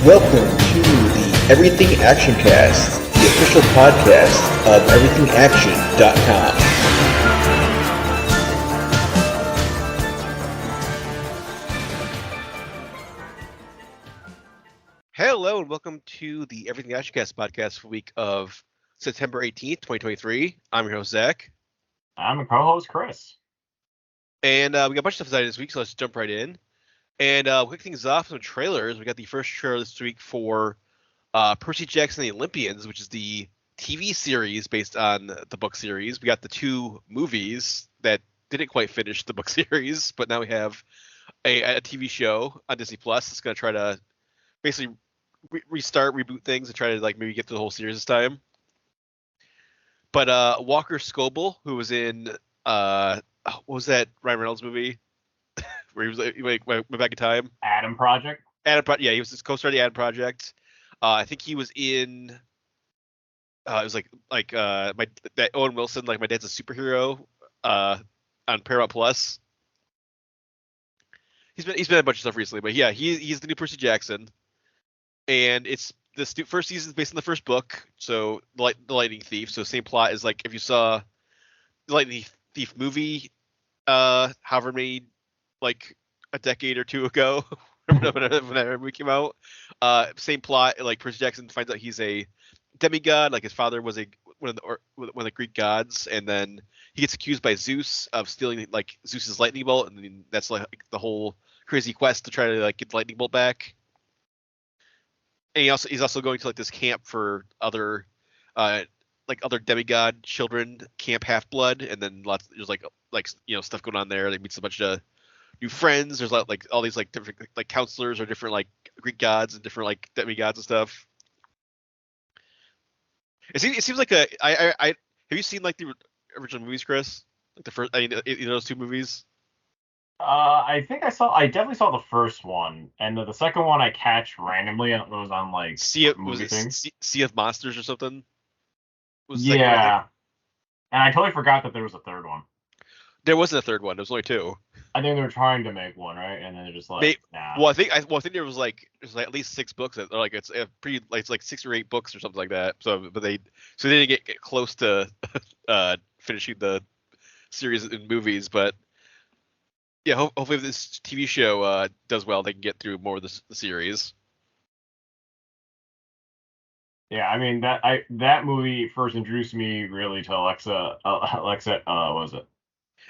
Welcome to the Everything Actioncast, the official podcast of everythingaction.com. Hello and welcome to the Everything Actioncast podcast for the week of September 18th, 2023. I'm your host, Zach. I'm a co-host, Chris. And we got a bunch of stuff decided this week, so let's jump right in. And we'll kick things off with some trailers. We got the first trailer this week for Percy Jackson and the Olympians, which is the TV series based on the book series. We got the two movies that didn't quite finish the book series, but now we have a TV show on Disney Plus that's going to try to basically reboot things and try to like maybe get through the whole series this time. But Walker Scoble, who was in what was that Ryan Reynolds movie where he was like went back in time? Adam Project. Yeah, he was his co-star of the Adam Project. I think he was in. It was that Owen Wilson, like My Dad's a Superhero, on Paramount Plus. He's been in a bunch of stuff recently, but yeah, he's the new Percy Jackson, and it's this first season is based on the first book, so the Lightning Thief. So same plot as like if you saw the Lightning Thief movie, however many like a decade or two ago, when that movie came out. Same plot. Like Percy Jackson finds out he's a demigod, like his father was one of the Greek gods, and then he gets accused by Zeus of stealing like Zeus's lightning bolt, and then that's like the whole crazy quest to try to like get the lightning bolt back. And he's also going to like this camp for other other demigod children, Camp Half Blood, and then there's like stuff going on there. They meets a bunch of new friends. There's like all these like different like counselors or different like Greek gods and different like demigods and stuff. It seems like I have you seen like the original movies, Chris? Like the first, those two movies. I definitely saw the first one, and the second one I catch randomly, and it was on like movie things. Sea of Monsters or something? Yeah, and I totally forgot that there was a third one. There wasn't a third one. There was only two. I think they were trying to make one, right? And then they're just like, nah. Well, I think there was like at least 6 books. Like it's like 6 or 8 books or something like that. So they didn't get close to finishing the series in movies. But yeah, hopefully if this TV show does well, they can get through more of the series. Yeah, I mean that movie first introduced me really to Alexa. What was it?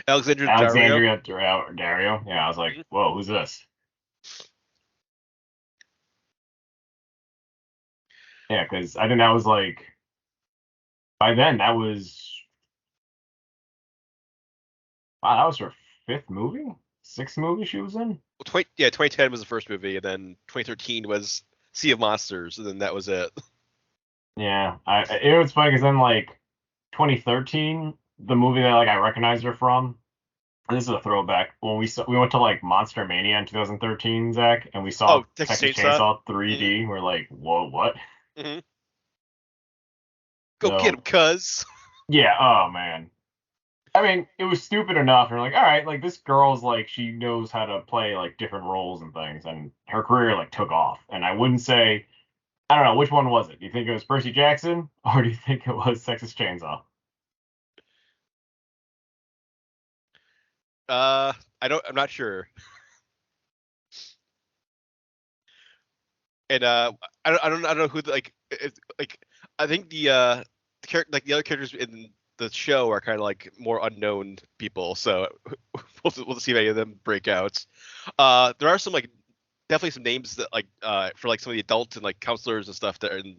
Alexandria Dario. Yeah, I was like, whoa, who's this? Yeah, because I think that was like, by then that was her 5th movie, 6th movie she was in. 2010 was the first movie, and then 2013 was Sea of Monsters, and then that was it. Yeah, it was funny because then like 2013. The movie that like I recognized her from, this is a throwback. When we went to like Monster Mania in 2013, Zach, and we saw Texas Chainsaw 3D. Mm-hmm. We're like, whoa, what? Mm-hmm. Go get him, cuz. Yeah. Oh man. I mean, it was stupid enough. And we're like, all right, like this girl's like she knows how to play like different roles and things, and her career like took off. And I wouldn't say, I don't know, which one was it? Do you think it was Percy Jackson, or do you think it was Texas Chainsaw? I'm not sure. And I don't know who I think the other characters in the show are kind of like more unknown people, so we'll see if any of them break out. There are some like definitely some names that like for like some of the adults and like counselors and stuff that are in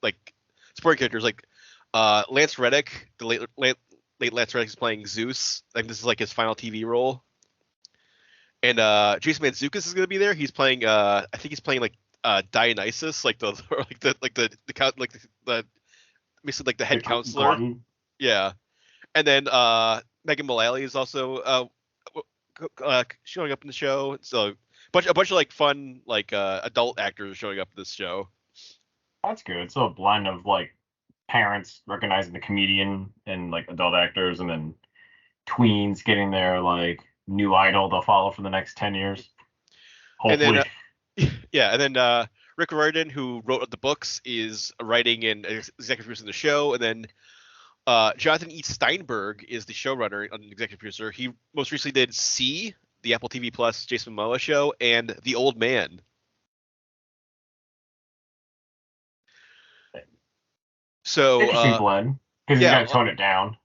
like supporting characters like Lance Reddick, the late Lance Reddick is playing Zeus. Like this is like his final TV role. And Jason Mantzoukas is going to be there. He's playing I think he's playing like Dionysus, like the basically like the head counselor. Glutton. Yeah. And then Megan Mullally is also showing up in the show. So a bunch of like fun like adult actors are showing up in this show. That's good. So a blend of like parents recognizing the comedian and like adult actors, and then tweens getting their like new idol they'll follow for the next 10 years. Hopefully. Yeah, and then Rick Riordan, who wrote the books, is writing and executive producing the show, and then Jonathan E. Steinberg is the showrunner and executive producer. He most recently did C, the Apple TV Plus Jason Momoa show, and The Old Man. So Interesting blend because he's got yeah, to tone it down.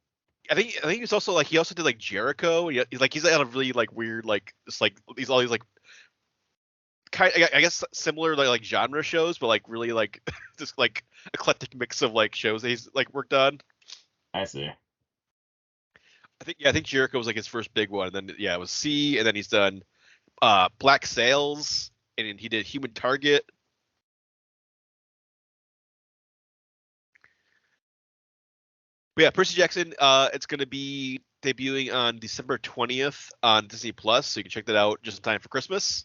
I think he's also like he also did like Jericho. He's on a really like weird like it's like these all these like kind I guess similar like genre shows, but like really like this like eclectic mix of like shows that he's like worked on. I see. I think Jericho was like his first big one. And then it was C, and then he's done Black Sails, and then he did Human Target. But yeah, Percy Jackson, it's gonna be debuting on December 20th on Disney Plus, so you can check that out just in time for Christmas.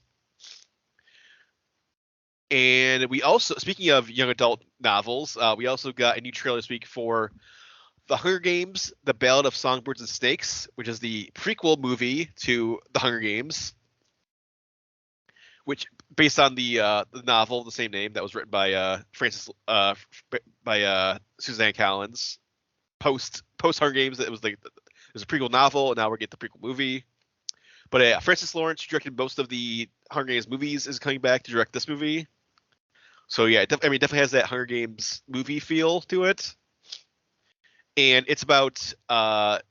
And we also, speaking of young adult novels, we also got a new trailer this week for The Hunger Games: The Ballad of Songbirds and Snakes, which is the prequel movie to The Hunger Games, which based on the novel, the same name, that was written by Suzanne Collins. Post Hunger Games, it was a prequel novel, and now we're getting the prequel movie. But Francis Lawrence, who directed most of the Hunger Games movies, is coming back to direct this movie. So yeah, it definitely has that Hunger Games movie feel to it. And it's about a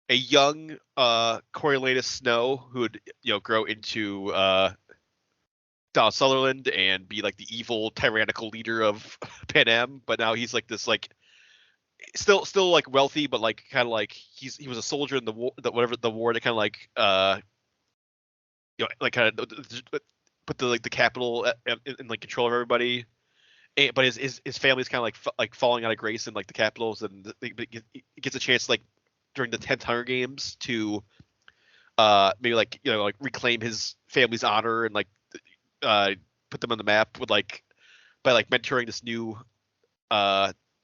young Coriolanus Snow who would grow into Donald Sutherland and be like the evil tyrannical leader of Panem, but now he's like this like still like wealthy, but like kind of like he was a soldier in the war, the war that kind of like like kind of put the capital in like control of everybody. But his family's kind of like falling out of grace in like the capitals, and he gets a chance like during the 10th Hunger Games to maybe like like reclaim his family's honor and like put them on the map with like by like mentoring this new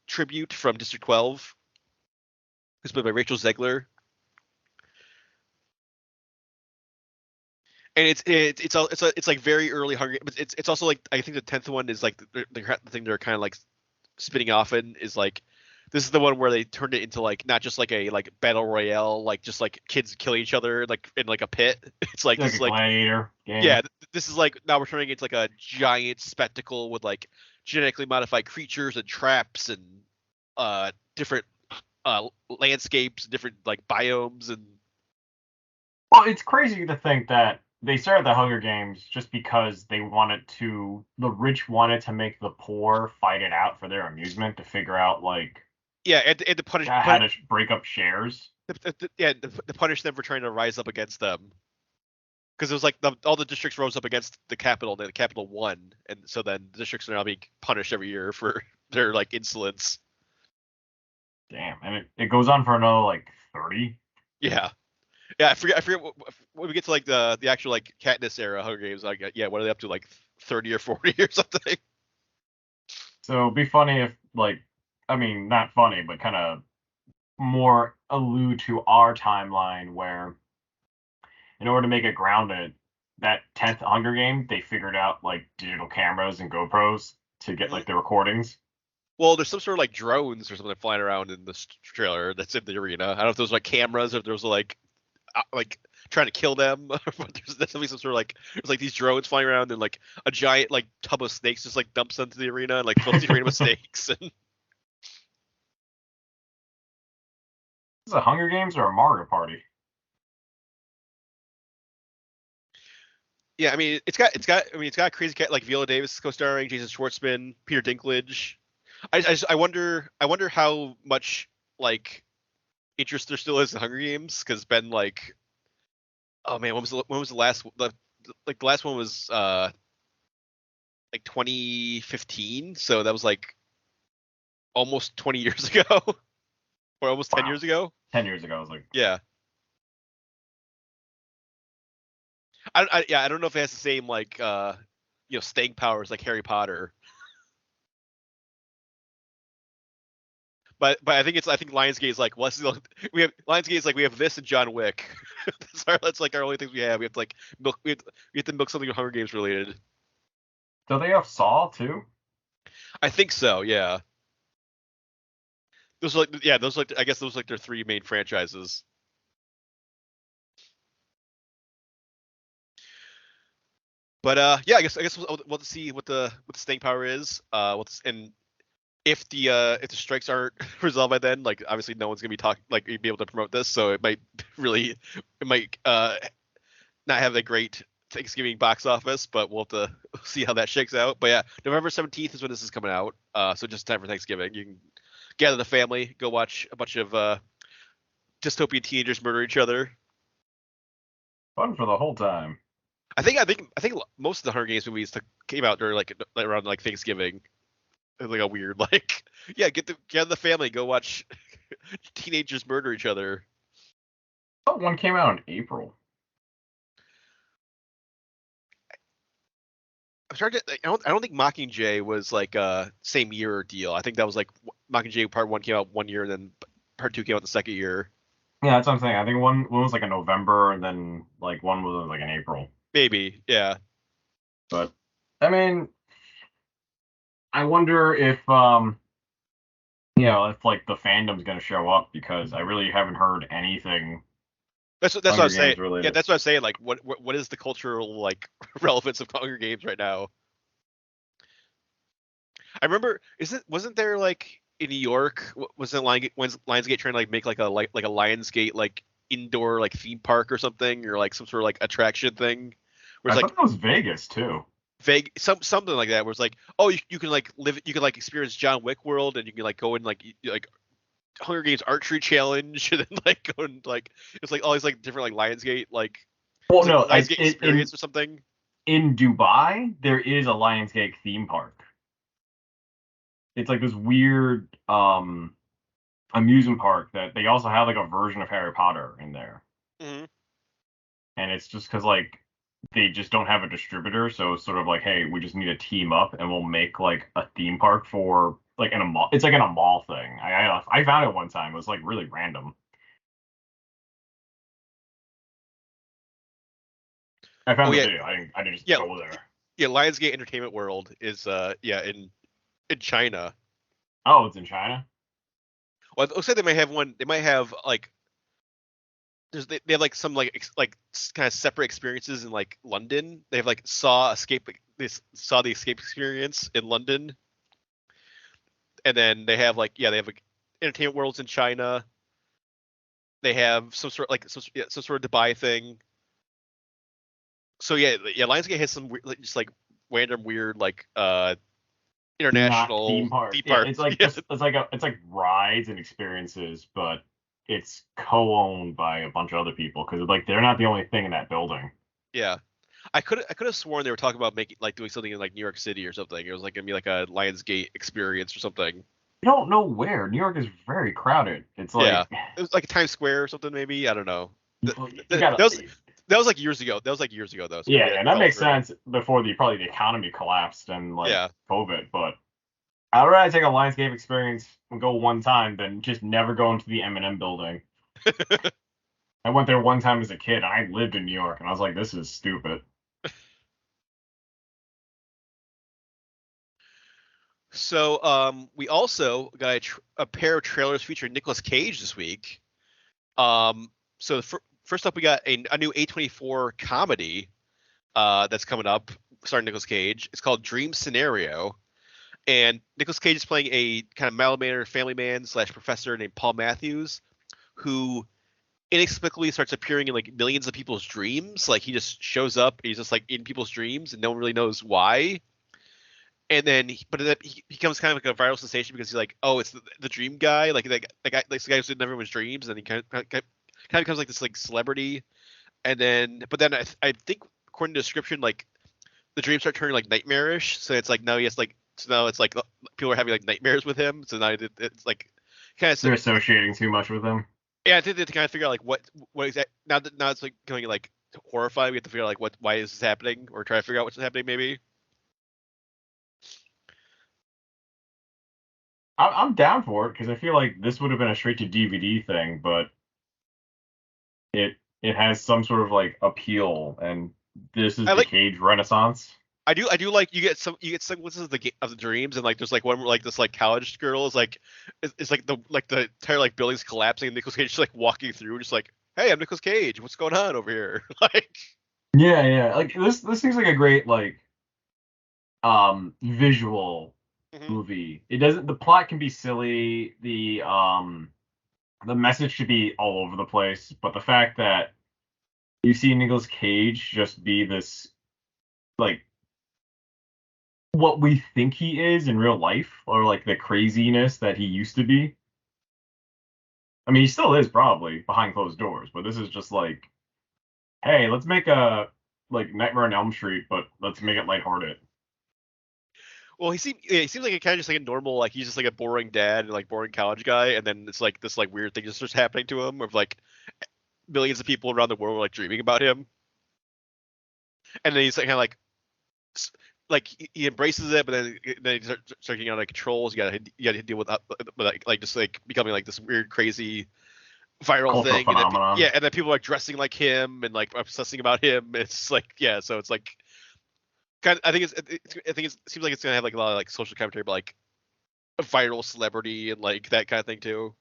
tribute from District 12, who's played by Rachel Zegler. And it's like very early Hunger Games, but it's also like I think the 10th one is like the thing they're kind of like spinning off in is like this is the one where they turned it into like not just like a like battle royale, like just like kids killing each other like in like a pit. It's like this is like gladiator game. Yeah, this is like now we're turning it into like a giant spectacle with like genetically modified creatures and traps and different landscapes, different like biomes. And well, it's crazy to think that they started the Hunger Games just because the rich wanted to make the poor fight it out for their amusement to figure out like and to punish how to break up shares. To punish them for trying to rise up against them. Because it was like all the districts rose up against the capital, and the capital won, and so then the districts are now being punished every year for their like insolence. Damn, and it goes on for another like 30. Yeah. I forget when we get to like the actual like Katniss era Hunger Games. Like what are they up to, like 30 or 40 or something? So it'd be funny if like not funny, but kind of more allude to our timeline where in order to make it grounded, that 10th Hunger Game, they figured out like digital cameras and GoPros to get like the recordings. Well, there's some sort of like drones or something flying around in this trailer that's in the arena. I don't know if those are like cameras or if there's like trying to kill them. But there's definitely some sort of like there's like these drones flying around and like a giant like tub of snakes just like dumps into the arena and like fills the arena with snakes. And Is this a Hunger Games or a Mario Party? yeah, I mean it's got crazy cat like Viola Davis co-starring, Jason Schwartzman, Peter Dinklage. I wonder how much like interest there still is in Hunger Games, because it's been like, oh man, when was the last the last one was like 2015, so that was like almost 20 years ago or almost 10 years ago. 10 years ago, I was like, yeah. I don't know if it has the same like staying powers like Harry Potter. But I think Lionsgate is like, we have this and John Wick. That's like our only things we have. We have to like we have to milk something with Hunger Games related. Do they have Saw too? I think so. Yeah. I guess those are like their three main franchises. But I guess we'll see what the staying power is. And if the strikes aren't resolved by then, like obviously no one's gonna be able to promote this, so it might not have a great Thanksgiving box office, but we'll have to see how that shakes out. But yeah, November 17th is when this is coming out. So just in time for Thanksgiving. You can gather the family, go watch a bunch of dystopian teenagers murder each other. Fun for the whole time. I think most of the Hunger Games movies came out during like around like Thanksgiving. It's like a weird like gather the family, go watch teenagers murder each other. I thought one came out in April. I'm trying to. I don't think Mockingjay was like a same year deal. I think that was like Mockingjay Part 1 came out one year, and then Part 2 came out the second year. Yeah, that's what I'm saying. I think one was like in November, and then like one was like in April. Maybe, yeah. But I mean, I wonder if if like the fandom's gonna show up, because I really haven't heard anything That's what Hunger I'm saying. Games related. Yeah, that's what I'm saying. Like, what is the cultural like relevance of Hunger Games right now? I remember, wasn't there like in New York, wasn't Lionsgate trying to like make like a Lionsgate like indoor like theme park or something, or like some sort of like attraction thing, where I it's thought like that was Vegas too. vague something like that, where it's like, oh, you can like you can like experience John Wick World, and you can like go in like Hunger Games archery challenge, and then like go and like it's like all these like different like Lionsgate like Well, it's like no, Lionsgate experience or something. in Dubai there is a Lionsgate theme park. It's like this weird amusement park that they also have like a version of Harry Potter in there. Hmm. And it's just because like they just don't have a distributor, so it's sort of like, hey, we just need to team up and we'll make like a theme park for like in a mall. It's like in a mall thing. I found it one time. It was like really random. I Oh found the yeah, video. I didn't just yeah, go there. yeah. Lionsgate Entertainment World is in China. Oh, it's in China. Well, it looks like they might have one. They might have like they have like some kind of separate experiences in like London. They have like saw the escape experience in London, and then they have like entertainment worlds in China. They have some sort of Dubai thing. So yeah, Lionsgate has some just like random weird like Not theme international park. theme Yeah, park. it's like Yeah, it's like rides and experiences, but it's co-owned by a bunch of other people, because like they're not the only thing in that building. yeah. I could have sworn they were talking about making like doing something in like New York City or something. It was like gonna be like a Lionsgate experience or something. I don't know where. New York is very crowded. It's Yeah, like it was like Times Square or something maybe. I don't know. Th- you th- gotta. that was like years ago. That was like years ago though. So Yeah, maybe yeah, that that fell makes through. sense before the economy collapsed and like Yeah. COVID. But I'd rather take a Lionsgate experience and go one time than just never go into the M&M building. I went there one time as a kid. And I lived in New York, and I was like, this is stupid. So we also got a pair of trailers featuring Nicolas Cage this week. So first up, we got a new A24 comedy that's coming up starring Nicolas Cage. It's called Dream Scenario, and Nicolas Cage is playing a kind of mild-mannered family man slash professor named Paul Matthews, who inexplicably starts appearing in like millions of people's dreams. Like he just shows up, he's just like in people's dreams, and no one really knows why. And then, but then he becomes kind of like a viral sensation because he's like, oh, it's the dream guy, like the guy, like the guy who's in everyone's dreams, and he kind of becomes like this like celebrity. And then, but then I think according to the description, like the dreams start turning like nightmarish. So it's like now he has like so now it's like people are having like nightmares with him. So now it's like kind of They're associating too much with him. yeah. I think they have to kind of figure out like what exactly now it's like going like horrifying. We have to figure out like why is this happening, or try to figure out what's happening maybe. I'm down for it, because I feel like this would have been a straight to DVD thing, but it has some sort of like appeal, and this is I the like Cage Renaissance. I do like you get some glimpses of the dreams, and like there's like one where like this like college girl is like it's like the entire like building's collapsing, and Nicolas Cage just like walking through, just like, hey, I'm Nicolas Cage, what's going on over here? Like, Yeah. Like this seems like a great like visual mhm. movie. It doesn't. The plot can be silly. The message should be all over the place, but the fact that you see Nicolas Cage just be this like what we think he is in real life, or like the craziness that he used to be. I mean, he still is probably behind closed doors, but this is just like, hey, let's make a like Nightmare on Elm Street, but let's make it lighthearted. Well, he seems like a kind of just like a normal, like he's just like a boring dad and like boring college guy, and then it's like this like weird thing just starts happening to him, of like millions of people around the world are like dreaming about him, and then he's like kind of like he embraces it, but then he starts getting out of control. So you got to deal with like just like becoming like this weird, crazy viral Cultural thing, and then phenomenon. and then people are like dressing like him and like obsessing about him. It's like, yeah, so it's like kind of, I think it seems like it's gonna have like a lot of like social commentary about like a viral celebrity and like that kind of thing too.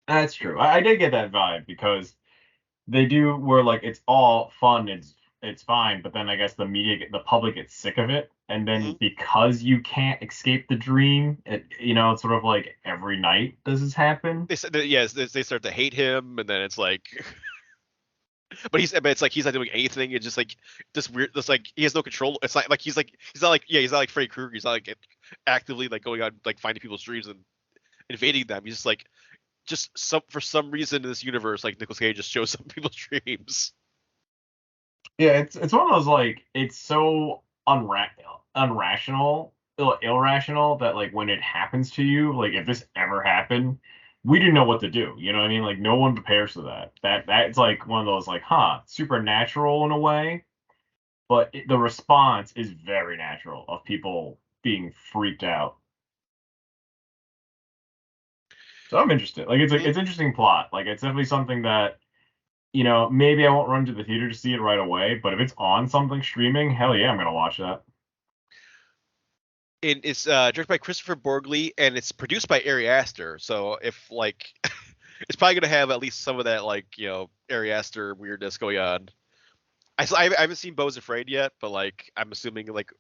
That's true. I did get that vibe because they do where like it's all fun, it's fine, but then I guess the public gets sick of it, and then Mhm. because you can't escape the dream, it's sort of like every night does this happen. They said that, yes, they start to hate him, and then it's like, but it's like he's not doing anything. It's just like this weird, this like he has no control. It's like he's not like Freddy Krueger. He's not like actively like going out like finding people's dreams and invading them. He's just like for some reason in this universe, like Nicolas Cage just shows up people's dreams. Yeah, it's one of those like it's so unrational, irrational that like when it happens to you, like if this ever happened, we didn't know what to do. You know what I mean? Like no one prepares for that. That's like one of those like, supernatural in a way, but the response is very natural of people being freaked out. So I'm interested. Like Mhm. it's interesting plot. Like it's definitely something that maybe I won't run to the theater to see it right away, but if it's on something streaming, hell yeah, I'm gonna watch that. And it's directed by Christopher Borgli, and it's produced by Ari Aster. So if like, it's probably gonna have at least some of that like Ari Aster weirdness going on. I haven't seen Bo's Afraid yet, but like I'm assuming like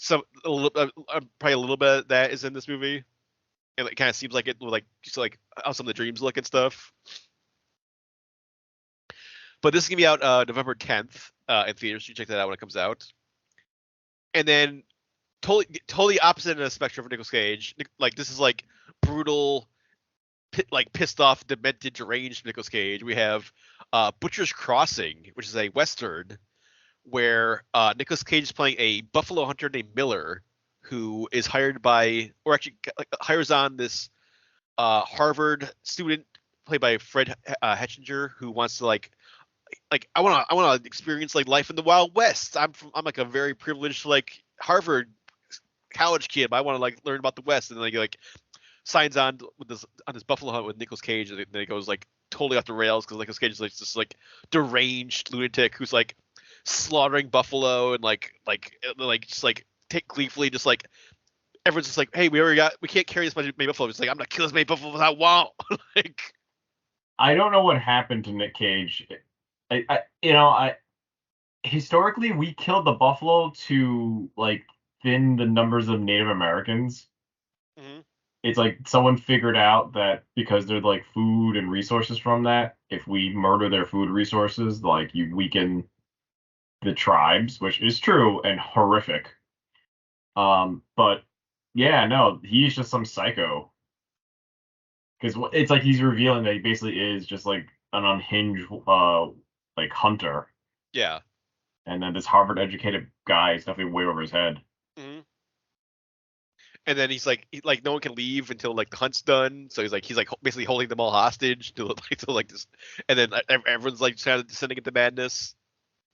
probably a little bit of that is in this movie, and it kind of seems like it like just like how some of the dreams look and stuff. But this is gonna be out November 10th in theaters. You check that out when it comes out. And then totally opposite end of the spectrum for Nicolas Cage. Like this is like brutal, like pissed off, demented, deranged Nicolas Cage. We have Butcher's Crossing, which is a western where Nicolas Cage is playing a buffalo hunter named Miller, who is hired by, or actually hires on this Harvard student played by Fred Hetchinger, who wants to like I want to experience like life in the Wild West. I'm like a very privileged like Harvard college kid, but I want to like learn about the West, and then like signs on with this on this buffalo hunt with Nicolas Cage, and then it goes like totally off the rails because Nicolas Cage is like this like deranged lunatic who's like slaughtering buffalo and like just like take gleefully just like everyone's just like, hey, we can't carry this many buffalo. It's like, I'm gonna kill as many buffalo as I want. Like, I don't know what happened to Nick Cage. I historically we killed the buffalo to like thin the numbers of Native Americans. mhm. It's like someone figured out that because they're like food and resources from that, if we murder their food resources, like you weaken the tribes, which is true and horrific. But yeah, no, he's just some psycho because it's like he's revealing that he basically is just like an unhinged like hunter, Yeah. and then this Harvard educated guy is definitely way over his head. Mhm. And then like no one can leave until like the hunt's done. So he's like basically holding them all hostage to like this, and then everyone's like kind of descending into madness.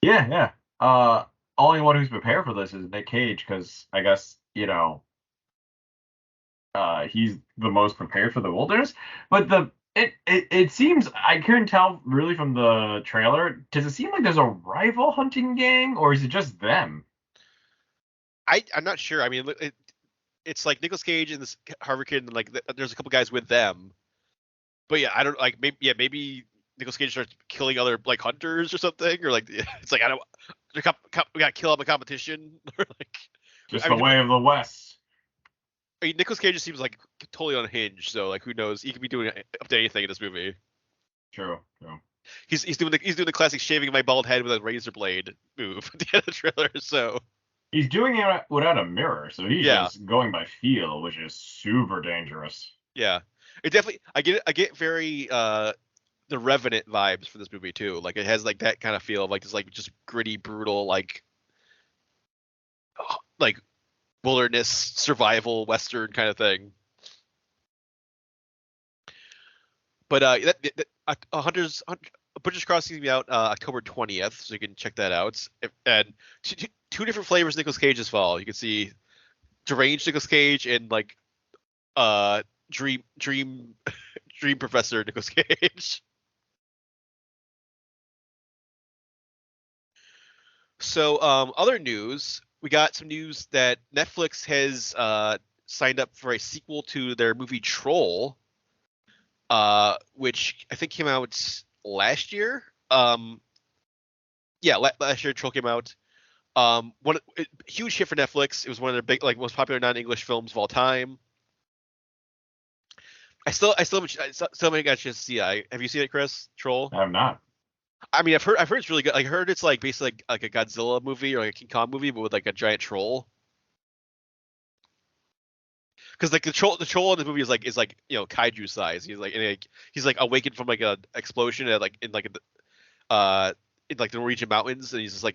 Yeah. Uh, Only one who's prepared for this is Nick Cage because I guess he's the most prepared for the wilderness. But it seems I couldn't tell really from the trailer. Does it seem like there's a rival hunting gang or is it just them? I'm not sure. I mean, it's like Nicolas Cage and this Harvard kid, and like there's a couple guys with them. But yeah, I don't like maybe Nicolas Cage starts killing other like hunters or something, or like it's like I don't we got to kill him in competition, or like Just I the mean, way of the West. I mean, Nicolas Cage just seems like totally unhinged. So like who knows? He could be doing up to anything in this movie. True. He's doing the classic shaving my bald head with a razor blade move at the end of the trailer. So He's doing it without a mirror, so he's Yeah. just going by feel, which is super dangerous. yeah, it definitely I get very the Revenant vibes for this movie too. Like it has like that kind of feel of like this like just gritty, brutal like wilderness survival western kind of thing. But Hunter's Butcher's Crossing is gonna be out October 20th, so you can check that out. And two different flavors of Nicolas Cage this fall. You can see deranged Nicolas Cage and like dream professor Nicolas Cage. So other news, we got some news that Netflix has signed up for a sequel to their movie Troll, which I think came out last year. Last year Troll came out. Huge hit for Netflix. It was one of their big, like, most popular non-English films of all time. I still haven't got a chance to see it. Have you seen it, Chris? Troll? I have not. I mean, I've heard it's really good. I heard it's like basically like a Godzilla movie or like a King Kong movie, but with like a giant troll. Because like the troll in the movie is like kaiju size. He's like awakened from like a explosion at like in like the Norwegian mountains, and he's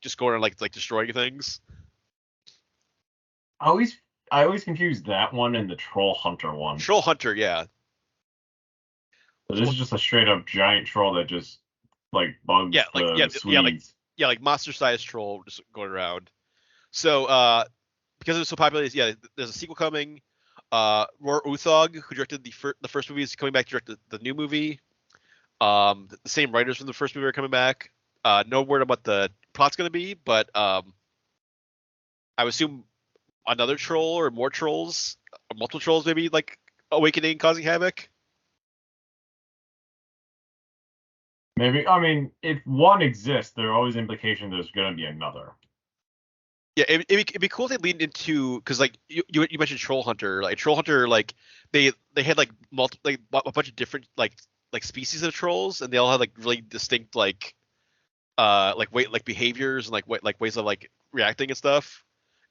just going around like destroying things. I always confuse that one and the Troll Hunter one. Troll Hunter, yeah. So this is just a straight up giant troll that just like bugs the Swedes. Like monster sized troll just going around. So because it was so popular, there's a sequel coming. Roar Uthog, who directed the first movie, is coming back to direct the new movie. The same writers from the first movie are coming back. No word on what the plot's going to be, but I would assume another troll or more trolls, or multiple trolls, maybe like awakening, causing havoc. Maybe. I mean, if one exists, there are always implications there's going to be another. Yeah, it'd be cool if they leaned into, because like you mentioned Troll Hunter, like Troll Hunter, like they had like a bunch of different like species of trolls, and they all had like really distinct like behaviors and like ways of like reacting and stuff,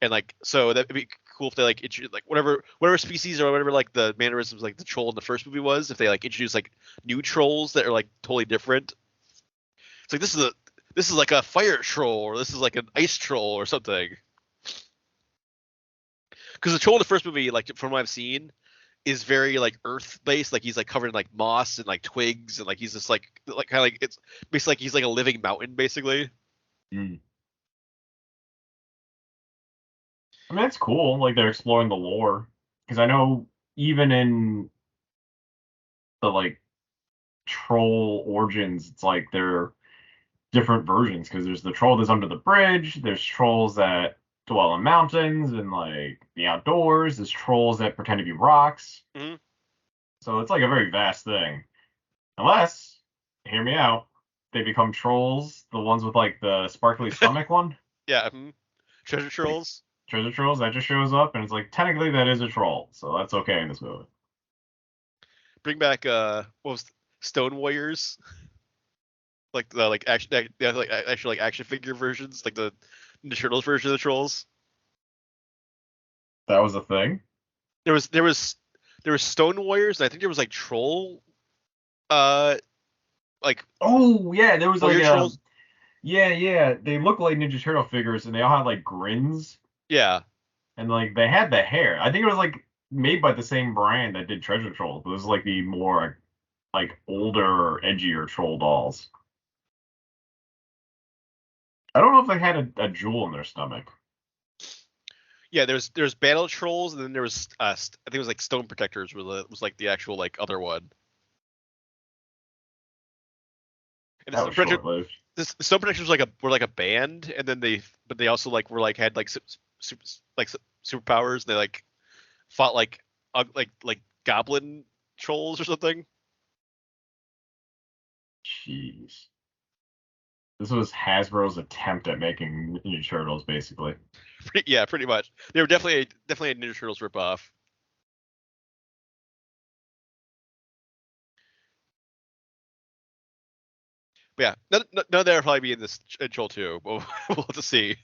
and like so that'd be cool if they like introduce like whatever species or whatever like the mannerisms like the troll in the first movie was, if they like introduce like new trolls that are like totally different. It's like this is like a fire troll, or this is like an ice troll or something. Because the troll in the first movie, like from what I've seen, is very like earth based. Like he's like covered in like moss and like twigs, and like he's just like kind of like, it's basically like he's like a living mountain basically. I mean, it's cool. Like they're exploring the lore, because I know even in the like troll origins, it's like they're different versions, because there's the troll that's under the bridge, there's trolls that dwell in mountains and like the outdoors, there's trolls that pretend to be rocks. Mm-hmm. So it's like a very vast thing. Unless, hear me out, they become trolls, the ones with like the sparkly stomach one. Yeah. Treasure trolls. Treasure trolls, that just shows up, and it's like technically that is a troll, so that's okay in this movie. Bring back what was Stone Warriors, like the like action, like actual like action figure versions, like the Ninja Turtles version of the trolls. That was a thing. There was Stone Warriors, and I think there was like troll, like oh yeah, there was like trolls. Yeah, they look like Ninja Turtle figures, and they all had like grins. Yeah. And like they had the hair. I think it was like made by the same brand that did Treasure Trolls. But it was like the more like older, edgier troll dolls. I don't know if they had a jewel in their stomach. Yeah, there's battle trolls, and then there was I think it was like Stone Protectors was like the actual like other one. And That was short-lived. the Stone Protectors were like a band, and then they also like were like had like superpowers. They like fought like goblin trolls or something. Jeez. This was Hasbro's attempt at making Ninja Turtles, basically. Yeah, pretty much. They were definitely a Ninja Turtles ripoff. But yeah, none of that will probably be in this in Troll 2. We'll have to see.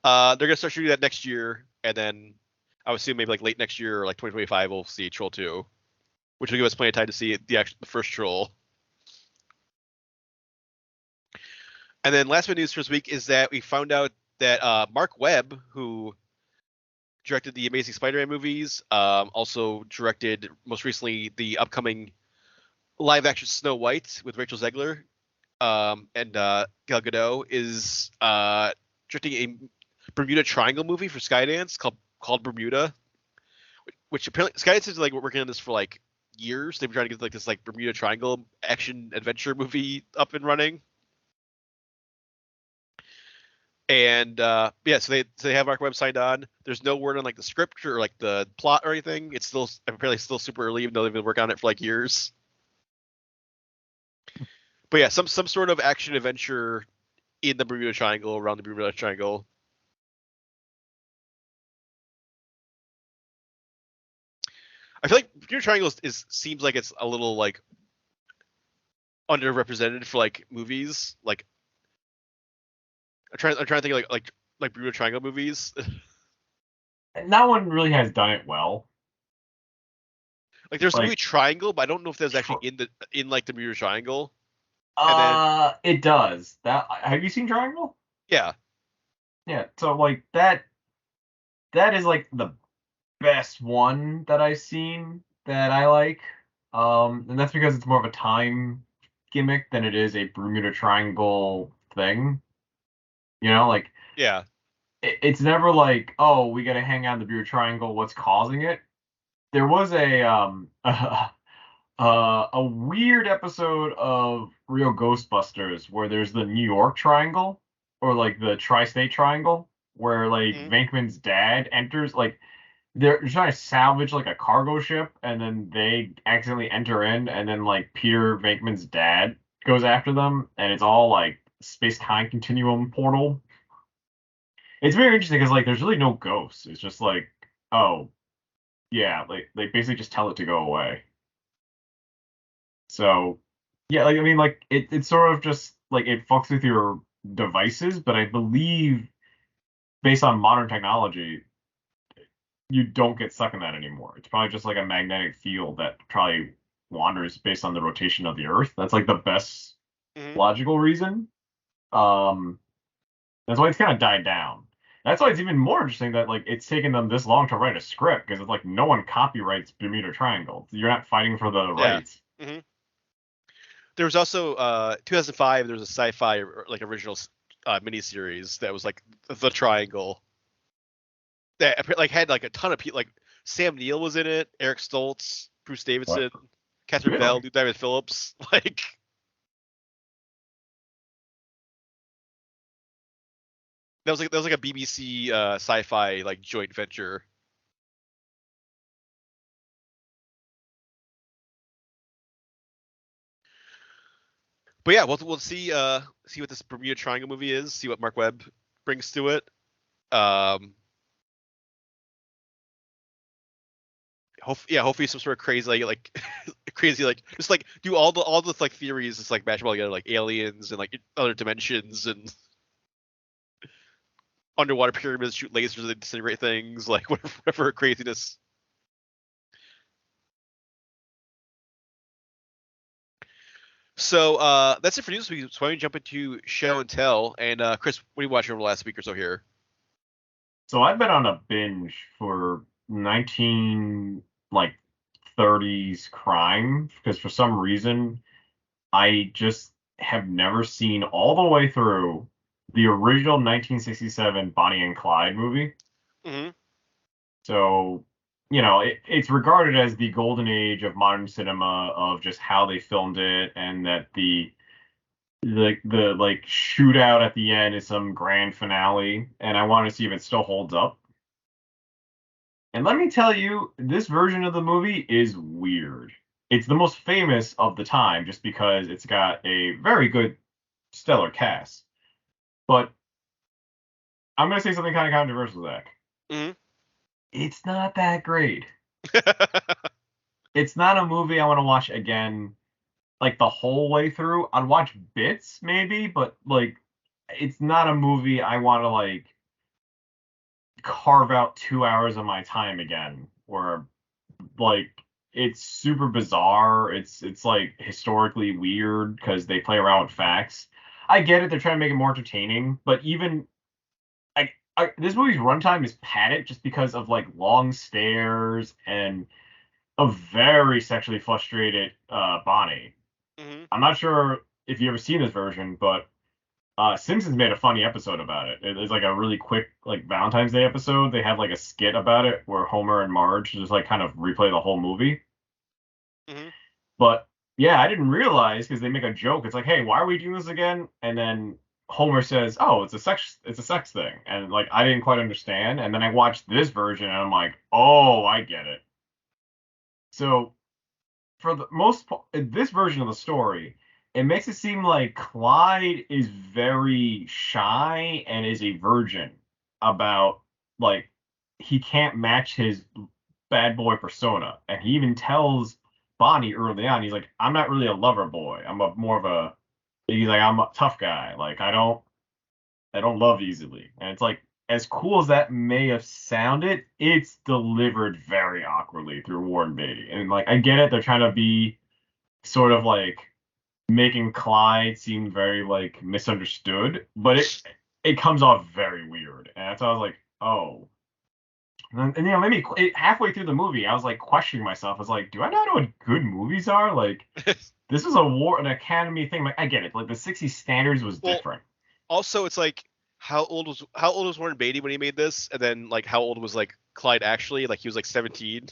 They're gonna start shooting that next year, and then I would assume maybe like late next year or like 2025 we'll see Troll 2, which will give us plenty of time to see the first Troll. And then last bit of news for this week is that we found out that Mark Webb, who directed the Amazing Spider-Man movies, also directed most recently the upcoming live-action Snow White with Rachel Zegler, and Gal Gadot, is directing a Bermuda Triangle movie for Skydance called Bermuda, which apparently Skydance is like working on this for like years. They've been trying to get like this like Bermuda Triangle action adventure movie up and running. And yeah, so they have Mark Webb signed on. There's no word on like the script or like the plot or anything. It's still apparently still super early, even though they've been working on it for like years. But yeah, some sort of action adventure in the Bermuda Triangle, around the Bermuda Triangle. I feel like Bermuda Triangle seems like it's a little like underrepresented for like movies. Like I'm trying to think of like Bermuda Triangle movies. No one really has done it well. Like there's the Like- movie Triangle, but I don't know if that's actually in like the Bermuda Triangle. It does. That have you seen Triangle? Yeah. Yeah. So like that is like the best one that I've seen that I like. And that's because it's more of a time gimmick than it is a Bermuda Triangle thing. You know, like Yeah. it's never like, oh, we gotta hang out in the Bermuda Triangle. What's causing it? There was a weird episode of Real Ghostbusters where there's the New York Triangle or like the Tri-State Triangle where like Venkman's dad enters, like they're trying to salvage like a cargo ship and then they accidentally enter in and then like Peter Venkman's dad goes after them and it's all like space-time continuum portal. It's very interesting because like there's really no ghosts. It's just like, oh yeah, like they basically just tell it to go away. So yeah, like I mean like it's sort of just like it fucks with your devices, but I believe based on modern technology, you don't get stuck in that anymore. It's probably just like a magnetic field that probably wanders based on the rotation of the Earth. That's like the best logical reason. That's why it's kind of died down. That's why it's even more interesting that like it's taken them this long to write a script because it's like no one copyrights Bermuda Triangle. You're not fighting for the rights. Mm-hmm. There was also 2005. There was a sci-fi like original miniseries that was like the Triangle. That like had like a ton of people. Like Sam Neill was in it, Eric Stoltz, Bruce Davidson, Catherine Bell, Lou Diamond Phillips. Like that was like a BBC sci-fi like joint venture. But yeah, we'll see what this Bermuda Triangle movie is. See what Mark Webb brings to it. Hopefully some sort of crazy like crazy like just like do all the like theories just like mash them all together, like aliens and like other dimensions and underwater pyramids shoot lasers that disintegrate things, like whatever craziness. So that's it for news this week. So why don't we jump into show and tell? And Chris, what are you watching over the last week or so here? So I've been on a binge for 1930s crime because for some reason I just have never seen all the way through the original 1967 Bonnie and Clyde movie. Mm-hmm. So, you know, it's regarded as the golden age of modern cinema of just how they filmed it and that the like shootout at the end is some grand finale and I want to see if it still holds up. And let me tell you, this version of the movie is weird. It's the most famous of the time just because it's got a very good stellar cast. But I'm going to say something kind of controversial, Zach. Mm-hmm. It's not that great. It's not a movie I want to watch again, like the whole way through. I'd watch bits maybe, but like it's not a movie I want to like carve out 2 hours of my time again. Or like it's super bizarre. It's like historically weird because they play around with facts. I get it, they're trying to make it more entertaining, but even this movie's runtime is padded just because of like long stares and a very sexually frustrated Bonnie. Mm-hmm. I'm not sure if you ever seen this version, but Simpsons made a funny episode about it. It's like a really quick like Valentine's Day episode. They have like a skit about it where Homer and Marge just like kind of replay the whole movie. Mm-hmm. But yeah, I didn't realize because they make a joke. It's like, hey, why are we doing this again? And then Homer says, oh, it's a sex thing. And like I didn't quite understand. And then I watched this version and I'm like, oh, I get it. So for the most part, this version of the story, it makes it seem like Clyde is very shy and is a virgin about like he can't match his bad boy persona. And he even tells Bonnie early on, he's like, I'm not really a lover boy. He's like, I'm a tough guy. Like I don't love easily. And it's like, as cool as that may have sounded, it's delivered very awkwardly through Warren Beatty. And like, I get it, they're trying to be sort of like making Clyde seem very like misunderstood, but it comes off very weird. And that's why I was like, oh. And you know, maybe halfway through the movie, I was like questioning myself. I was like, do I not know what good movies are? Like, this is an Academy thing. Like, I get it. Like the '60s standards was Well, different. also, it's like how old was Warren Beatty when he made this, and then like how old was like Clyde actually? Like he was like 17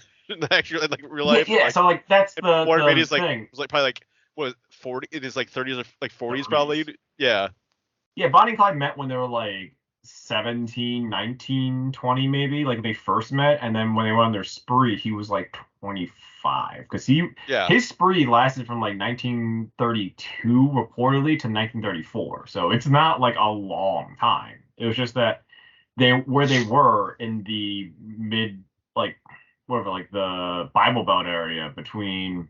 actually, like real life. Yeah. Like, So like that's Warren the Beatty's like thing. was like probably like what 40 in his like 30s or like 40s 30s. probably. Yeah. Yeah, Bonnie and Clyde met when they were like 17, 19, 20 maybe, like they first met, and then when they went on their spree, he was like 25 because Yeah. his spree lasted from like 1932 reportedly to 1934. So it's not like a long time. It was just that they were in the mid like whatever like the Bible Belt area between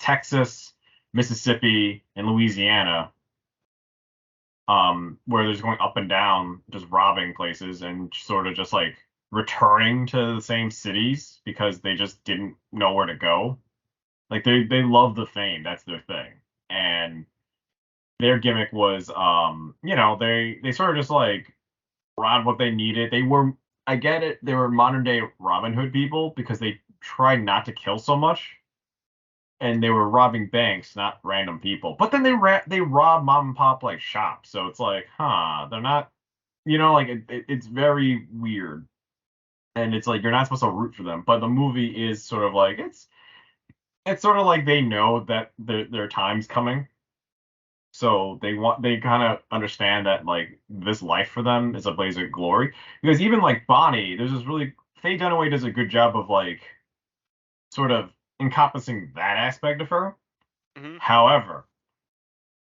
Texas, Mississippi, and Louisiana, where they're just going up and down, just robbing places and sort of just like returning to the same cities because they just didn't know where to go. Like they love the fame, that's their thing. And their gimmick was they sort of just like robbed what they needed. I get it, they were modern day Robin Hood people because they tried not to kill so much and they were robbing banks, not random people. But then they rob mom and pop like shops, so it's like, huh, they're not, like it's very weird, and it's like you're not supposed to root for them. But the movie is sort of like it's sort of like they know that their time's coming, so they kind of understand that like this life for them is a blaze of glory. Because even like Bonnie, there's this really Faye Dunaway does a good job of like sort of encompassing that aspect of her. Hmm. However,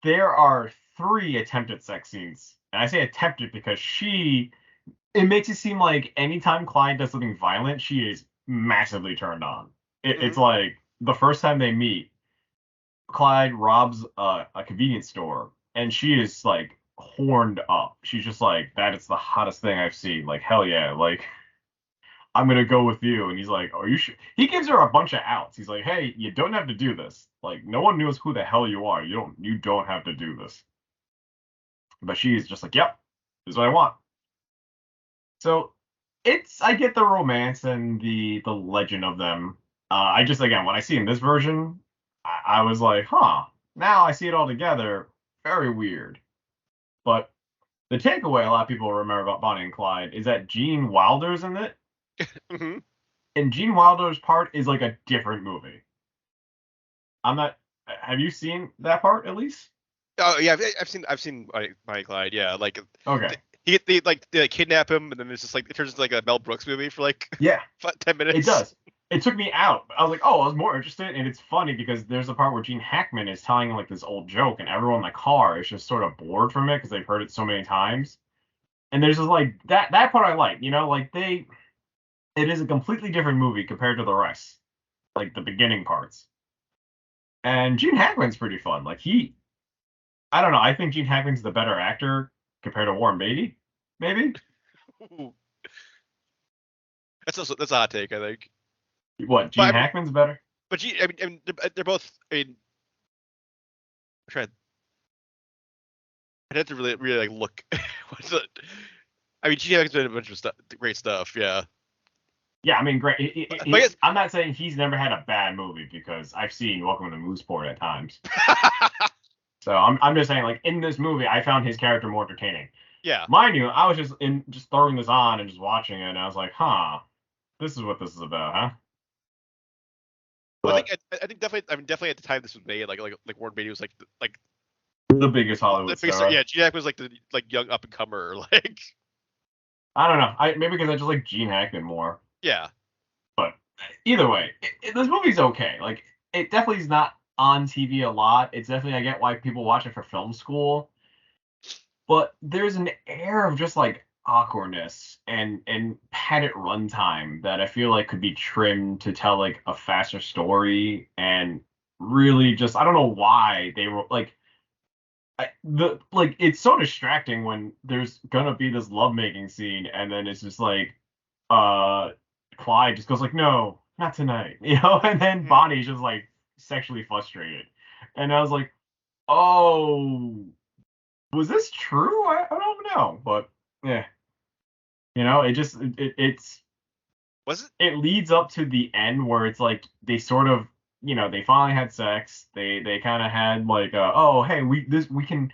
there are 3 attempted sex scenes. And I say attempted because it makes it seem like anytime Clyde does something violent, she is massively turned on. It's Hmm. like the first time they meet, Clyde robs a convenience store and she is like horned up. She's just like, that is the hottest thing I've seen. Like, hell yeah. Like, I'm gonna go with you. And he's like, are you sure? He gives her a bunch of outs. He's like, hey, you don't have to do this. Like, no one knows who the hell you are. You don't have to do this. But she's just like, yep, this is what I want. So I get the romance and the legend of them. I just again when I see in this version, I was like, huh. Now I see it all together. Very weird. But the takeaway a lot of people remember about Bonnie and Clyde is that Gene Wilder's in it, Hmm. and Gene Wilder's part is like a different movie. I'm not. Have you seen that part at least? Oh yeah, I've seen my Clyde. Yeah, like Okay. they kidnap him, and then it's just like it turns into like a Mel Brooks movie for like Yeah, 10 minutes. it does. It took me out. I was like, oh, I was more interested, and it's funny because there's a part where Gene Hackman is telling like this old joke, and everyone in the car is just sort of bored from it because they've heard it so many times. And there's just like that part I like, like it is a completely different movie compared to the rest, like the beginning parts. And Gene Hackman's pretty fun. Like I don't know, I think Gene Hackman's the better actor compared to Warren Beatty, maybe. That's a hot take, I think. What, Gene Hackman's better? But I mean, they're both. I mean, I'm trying. I'd have to really like look. I mean, Gene Hackman's been in a bunch of great stuff. Yeah. Yeah, I mean, great. I'm not saying he's never had a bad movie because I've seen Welcome to Mooseport at times. So I'm just saying, like, in this movie, I found his character more entertaining. Yeah. Mind you, I was just throwing this on and just watching it, and I was like, this is what this is about, huh? Well, I think definitely. I mean, definitely at the time this was made, like Warren Beatty was like the biggest Hollywood star. Yeah, Gene Hackman was like the young up and comer. Like, I don't know. Maybe because I just like Gene Hackman more. Yeah. But either way, this movie's okay. Like, it definitely is not on TV a lot. It's definitely, I get why people watch it for film school. But there's an air of just like awkwardness and padded runtime that I feel like could be trimmed to tell like a faster story, and really just, I don't know why they were like it's so distracting when there's gonna be this lovemaking scene and then it's just like Clyde just goes like, no, not tonight, and then Bonnie's just like sexually frustrated, and I was like, oh, was this true? I don't know, but yeah, it's was it? It leads up to the end where it's like they sort of, they finally had sex. They kind of had like, oh, hey, we can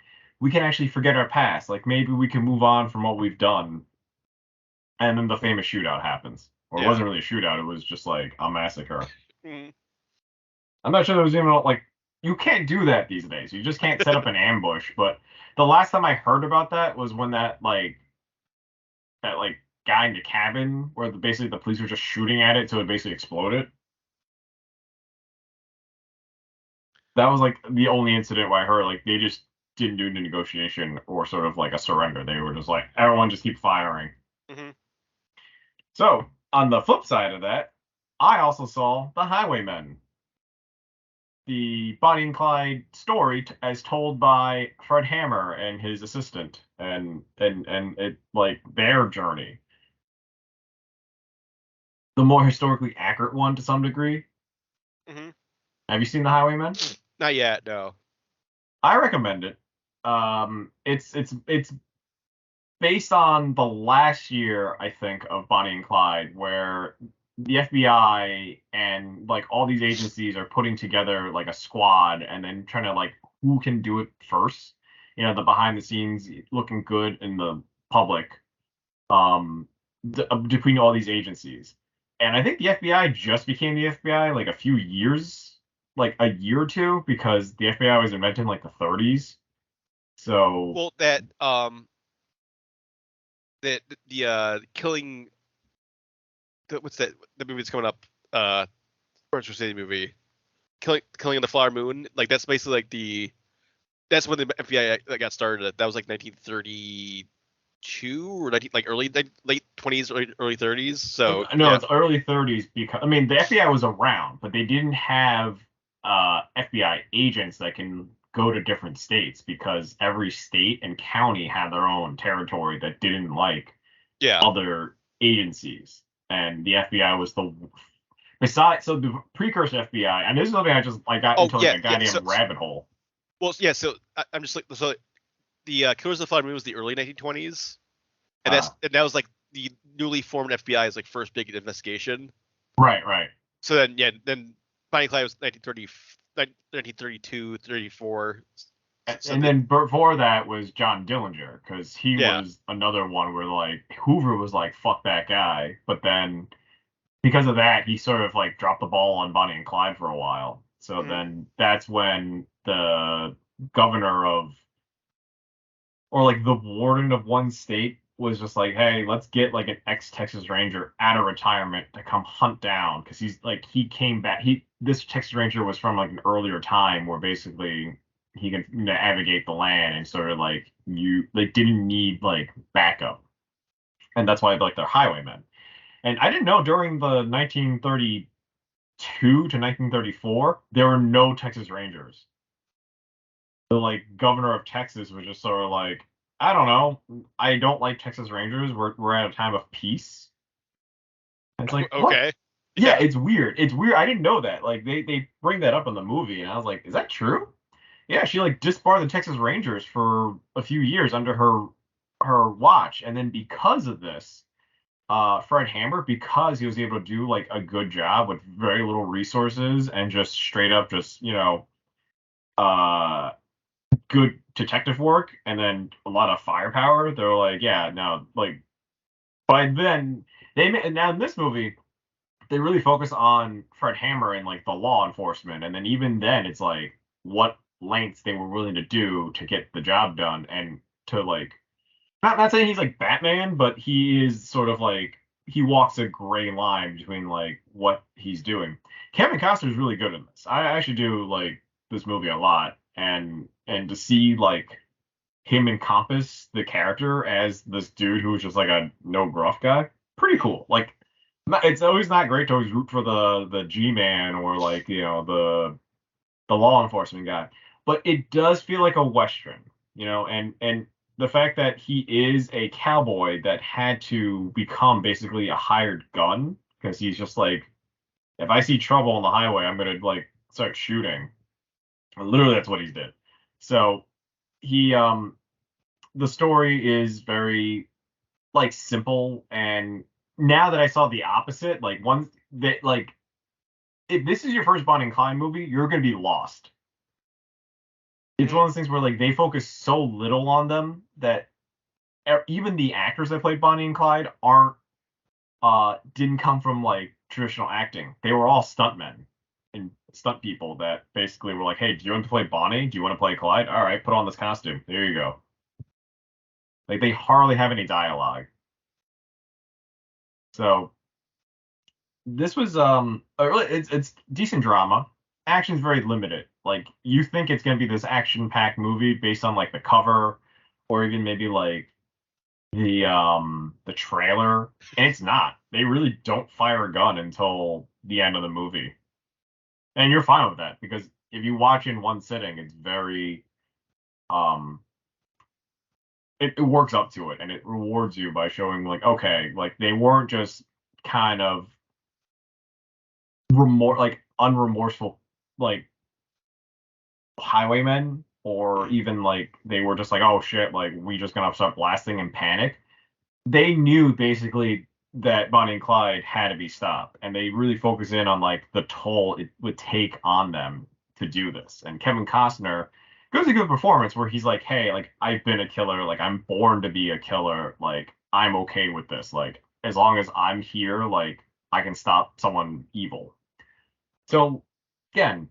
actually forget our past. Like, maybe we can move on from what we've done. And then the famous shootout happens. Or it wasn't really a shootout. It was just like a massacre. Mm-hmm. I'm not sure there was even like, you can't do that these days. You just can't set up an ambush. But the last time I heard about that was when that guy in the cabin where basically the police were just shooting at it, so it basically exploded. That was like the only incident where I heard like they just didn't do the negotiation or sort of like a surrender. They were just like, everyone just keep firing. Mm-hmm. So on the flip side of that, I also saw The Highwaymen, the Bonnie and Clyde story as told by Fred Hammer and his assistant, and it like their journey. The more historically accurate one to some degree. Mm-hmm. Have you seen The Highwaymen? Not yet, no. I recommend it. It's based on the last year, I think, of Bonnie and Clyde, where the FBI and like all these agencies are putting together like a squad and then trying to like who can do it first. The behind the scenes looking good in the public, between all these agencies. And I think the FBI just became the FBI like a few years, like a year or two, because the FBI was invented in like the 30s. So well, the killing. What's that? The movie that's coming up. Orchard City movie. Killing on the Flower Moon. Like that's basically like that's when the FBI got started. That was like 1932 or late 20s, early 30s. So no, it's early 30s because I mean the FBI was around, but they didn't have FBI agents that can go to different states because every state and county had their own territory that didn't like other agencies, and the FBI was the precursor FBI, and this is something I got into like a goddamn rabbit hole. Well, yeah, so I'm just like, so the Killers of the Flower Moon was the early 1920s, and that was like the newly formed FBI's like first big investigation. Right. So then Bonnie and Clyde was 1932, 34. And then before that was John Dillinger, because he was another one where like Hoover was like, fuck that guy, but then because of that he sort of like dropped the ball on Bonnie and Clyde for a while. So then that's when the governor of or like the warden of one state was just like, hey, let's get like an ex-Texas Ranger out of retirement to come hunt down because he came back. This Texas Ranger was from like an earlier time where basically he can navigate the land and sort of like they didn't need like backup, and that's why like they're highwaymen. And I didn't know during the 1932 to 1934 there were no Texas Rangers. The like governor of Texas was just sort of like, I don't know, I don't like Texas Rangers. We're at a time of peace. And it's like, what? Okay. Yeah, it's weird. It's weird. I didn't know that. Like they bring that up in the movie, and I was like, is that true? Yeah, she like disbarred the Texas Rangers for a few years under her watch, and then because of this, Fred Hammer, because he was able to do like a good job with very little resources and just straight up just uh good detective work and then a lot of firepower, they're like, yeah, no, like by then now in this movie they really focus on Fred Hammer and like the law enforcement, and then even then it's like what lengths they were willing to do to get the job done and to like not saying he's like Batman, but he is sort of like he walks a gray line between like what he's doing. Kevin Costner is really good in this. I actually do like this movie a lot, and to see like him encompass the character as this dude who was just like a no gruff guy, pretty cool. Like it's always not great to always root for the G-man or like the law enforcement guy, but it does feel like a Western, and the fact that he is a cowboy that had to become basically a hired gun because he's just like, if I see trouble on the highway, I'm gonna like start shooting. Literally, that's what he did. So he the story is very like simple, and now that I saw the opposite, like one that like if this is your first Bonnie and Clyde movie, you're gonna be lost. It's one of those things where like they focus so little on them that even the actors that played Bonnie and Clyde aren't didn't come from like traditional acting. They were all stuntmen and stunt people that basically were like, hey, do you want to play Bonnie? Do you want to play Clyde? All right, put on this costume. There you go. Like they hardly have any dialogue. So this was it's decent drama. Action's very limited. Like you think it's gonna be this action-packed movie based on like the cover or even maybe like the trailer, and it's not. They really don't fire a gun until the end of the movie. And you're fine with that because if you watch in one sitting, it's very um it works up to it and it rewards you by showing like, okay, like they weren't just kind of unremorseful like highwaymen, or even like they were just like, oh shit, like we just gonna start blasting and panic. They knew basically that Bonnie and Clyde had to be stopped, and they really focus in on like the toll it would take on them to do this. And Kevin Costner gives a good performance where he's like, hey, like I've been a killer, like I'm born to be a killer, like I'm okay with this, like as long as I'm here, like I can stop someone evil. So again,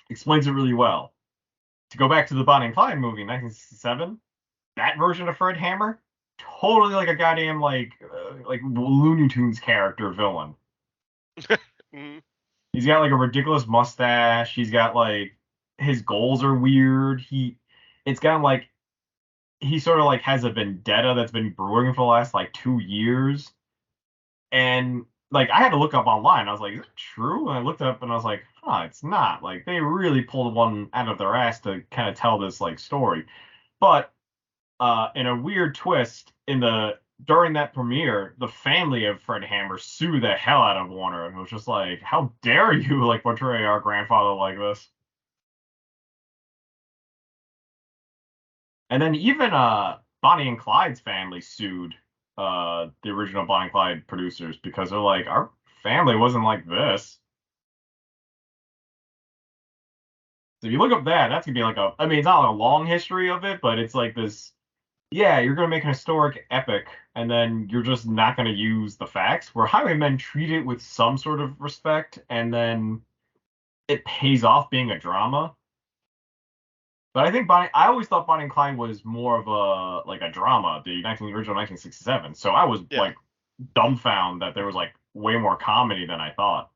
explains it really well. To go back to the Bonnie and Clyde movie, 1967, that version of Fred Hammer, totally like a goddamn like Looney Tunes character villain. Mm-hmm. He's got like a ridiculous mustache. He's got like his goals are weird. It's kind of like he sort of like has a vendetta that's been brewing for the last like 2 years. And like I had to look up online. I was like, is it true? And I looked up and I was like, huh, it's not. Like they really pulled one out of their ass to kind of tell this like story. But in a weird twist, during that premiere, the family of Fred Hammer sued the hell out of Warner and was just like, how dare you like portray our grandfather like this? And then even Bonnie and Clyde's family sued the original Bonnie and Clyde producers because they're like, our family wasn't like this. So if you look up that's gonna be like I mean, it's not like a long history of it, but it's like this, yeah, you're gonna make an historic epic, and then you're just not gonna use the facts. Where Highwaymen treat it with some sort of respect, and then it pays off being a drama. But I think I always thought Bonnie and Clyde was more of a drama, the original 1967. So I was Yeah. dumbfounded that there was way more comedy than I thought.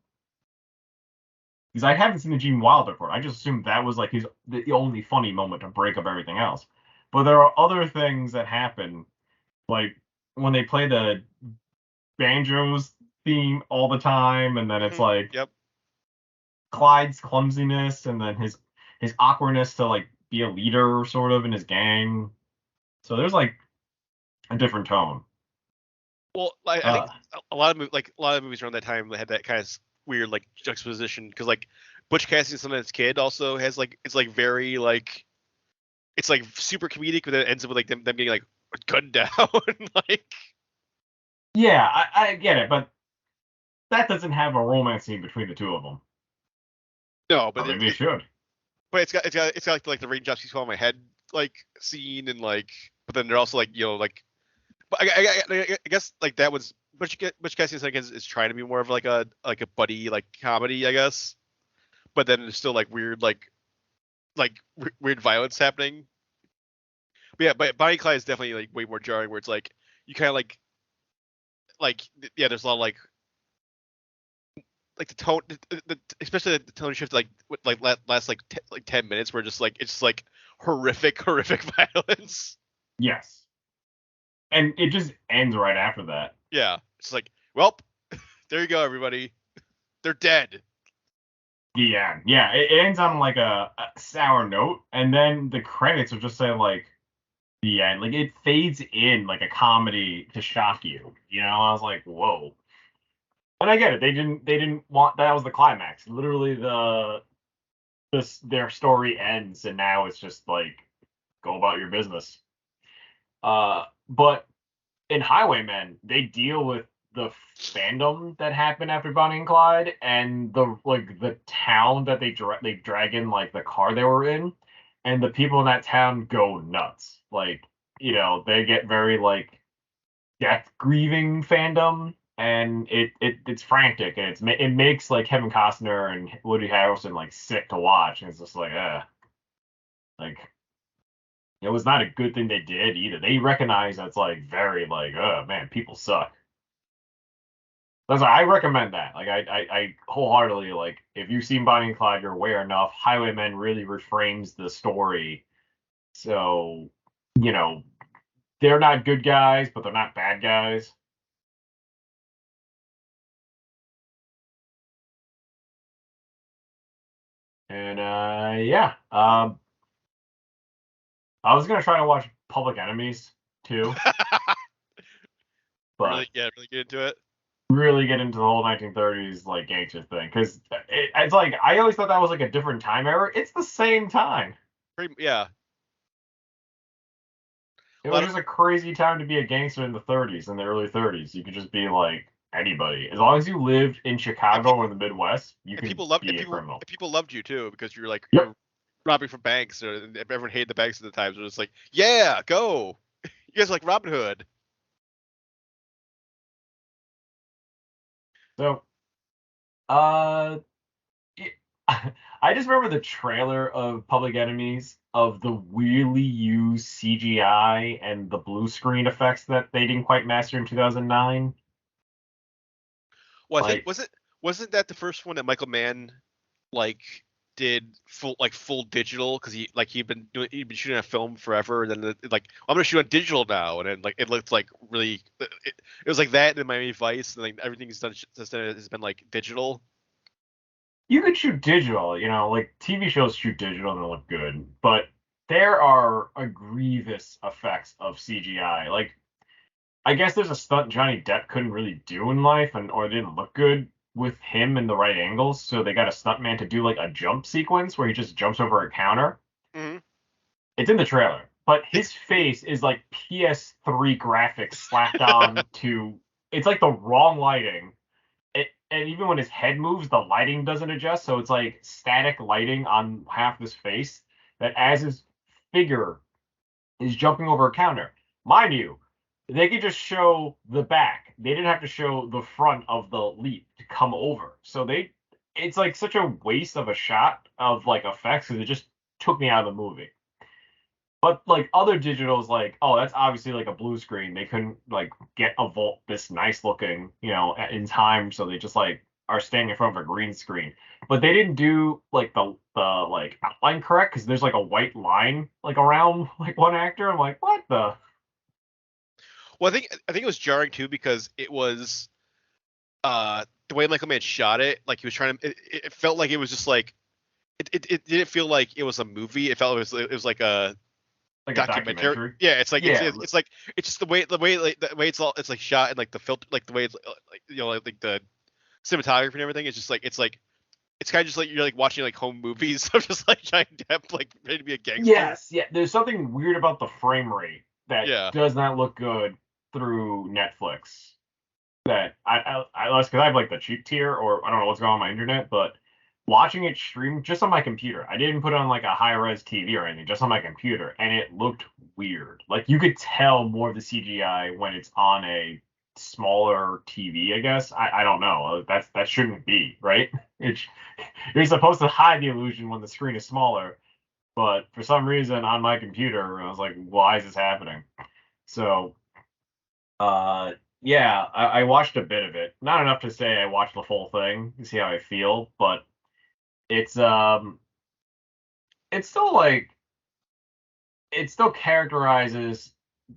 Because I haven't seen the Gene Wilder part. I just assumed that was the only funny moment to break up everything else. But there are other things that happen, like when they play the banjos theme all the time, and then it's Yep. Clyde's clumsiness, and then his awkwardness to be a leader sort of in his gang. So there's a different tone. Well, I think a lot of movies around that time had that kind of weird juxtaposition because Butch Cassidy and Sundance Kid also has it's very it's super comedic, but then it ends up with them getting gunned down. Yeah, I get it, but that doesn't have a romance scene between the two of them. No, but maybe it should. But it's got the raindrops keep falling on my head scene, and but then they're also but I guess that was Butch Cassidy is trying to be more of a buddy comedy, I guess, but then there's still weird weird violence happening. But yeah, but Bonnie and Clyde is definitely way more jarring, where it's you kind of yeah, there's a lot of the tone, especially the tone shift last 10 minutes, where it's just horrific violence. Yes. And it just ends right after that. Yeah. It's well, there you go, everybody. They're dead. The end. Yeah, it ends on a sour note, and then the credits will just say the end. It fades in like a comedy to shock you. I was like, whoa. And I get it. They didn't want that was the climax. Literally their story ends, and now it's just go about your business. But in Highwaymen, they deal with the fandom that happened after Bonnie and Clyde, and the town that they drag in the car they were in, and the people in that town go nuts. They get very death grieving fandom, and it's frantic, and it makes Kevin Costner and Woody Harrelson sick to watch, and it's just it was not a good thing they did either. They recognize that's very oh man, people suck. That's why I recommend that. I wholeheartedly if you've seen Bonnie and Clyde, you're aware enough. Highwaymen really reframes the story, so they're not good guys, but they're not bad guys. And yeah, I was gonna try to watch Public Enemies too, but really get into it. Really get into the whole 1930s gangster thing, because it's I always thought that was a different time era. It's the same time. Yeah. It was just a crazy time to be a gangster in the 30s, in the early 30s. You could just be anybody. As long as you lived in Chicago or the Midwest, you could be a criminal. People loved you too, because you're Yep. you're robbing from banks, or everyone hated the banks at the time. So it's yeah, go. You guys like Robin Hood. So, I just remember the trailer of Public Enemies, of the weirdly used CGI and the blue screen effects that they didn't quite master in 2009. Well, I think wasn't that the first one that Michael Mann did full digital, because he'd been shooting a film forever, and then I'm gonna shoot on digital now, and then it looked really it was that in Miami Vice, and everything he's done has been digital. You could shoot digital, TV shows shoot digital and they look good, but there are grievous effects of CGI. I guess there's a stunt Johnny Depp couldn't really do in life, or it didn't look good with him in the right angles, so they got a stuntman to do a jump sequence where he just jumps over a counter. Mm-hmm. It's in the trailer, but his face is PS3 graphics slapped on to. It's the wrong lighting. And even when his head moves, the lighting doesn't adjust, so it's static lighting on half his face, that as his figure is jumping over a counter. Mind you, they could just show the back. They didn't have to show the front of the leap to come over. So it's such a waste of a shot of effects, because it just took me out of the movie. But like other digitals, like, oh, that's obviously like a blue screen. They couldn't like get a vault this nice looking, in time, so they just like are standing in front of a green screen. But they didn't do like the like outline correct because there's like a white line like around like one actor. I'm like, what the? Well, I think it was jarring too because it was the way Michael Mann shot it, like he was trying to. It felt like it was just like it didn't feel like it was a movie. It felt it was like a Like a documentary. documentary? Yeah, it's like Yeah, it's like it's just the way it's like shot and like the filter, like the way it's like like the cinematography and everything. It's just like it's kind of just like you're like watching like home movies of just like Johnny Depp like ready to be a gangster. yes, yeah. There's something weird about the frame rate that Yeah. does not look good through Netflix. That because I have like the cheap tier, or I don't know what's going on my internet, but watching it stream just on my computer. I didn't put it on like a high res TV or anything, just on my computer, and it looked weird. Like you could tell more of the CGI when it's on a smaller TV, I guess. I don't know. That shouldn't be, right? It's you're supposed to hide the illusion when the screen is smaller, but for some reason on my computer, I was like, why is this happening? So uh, yeah, I watched a bit of it. Not enough to say I watched the full thing to see how I feel, but it's it's still like it still characterizes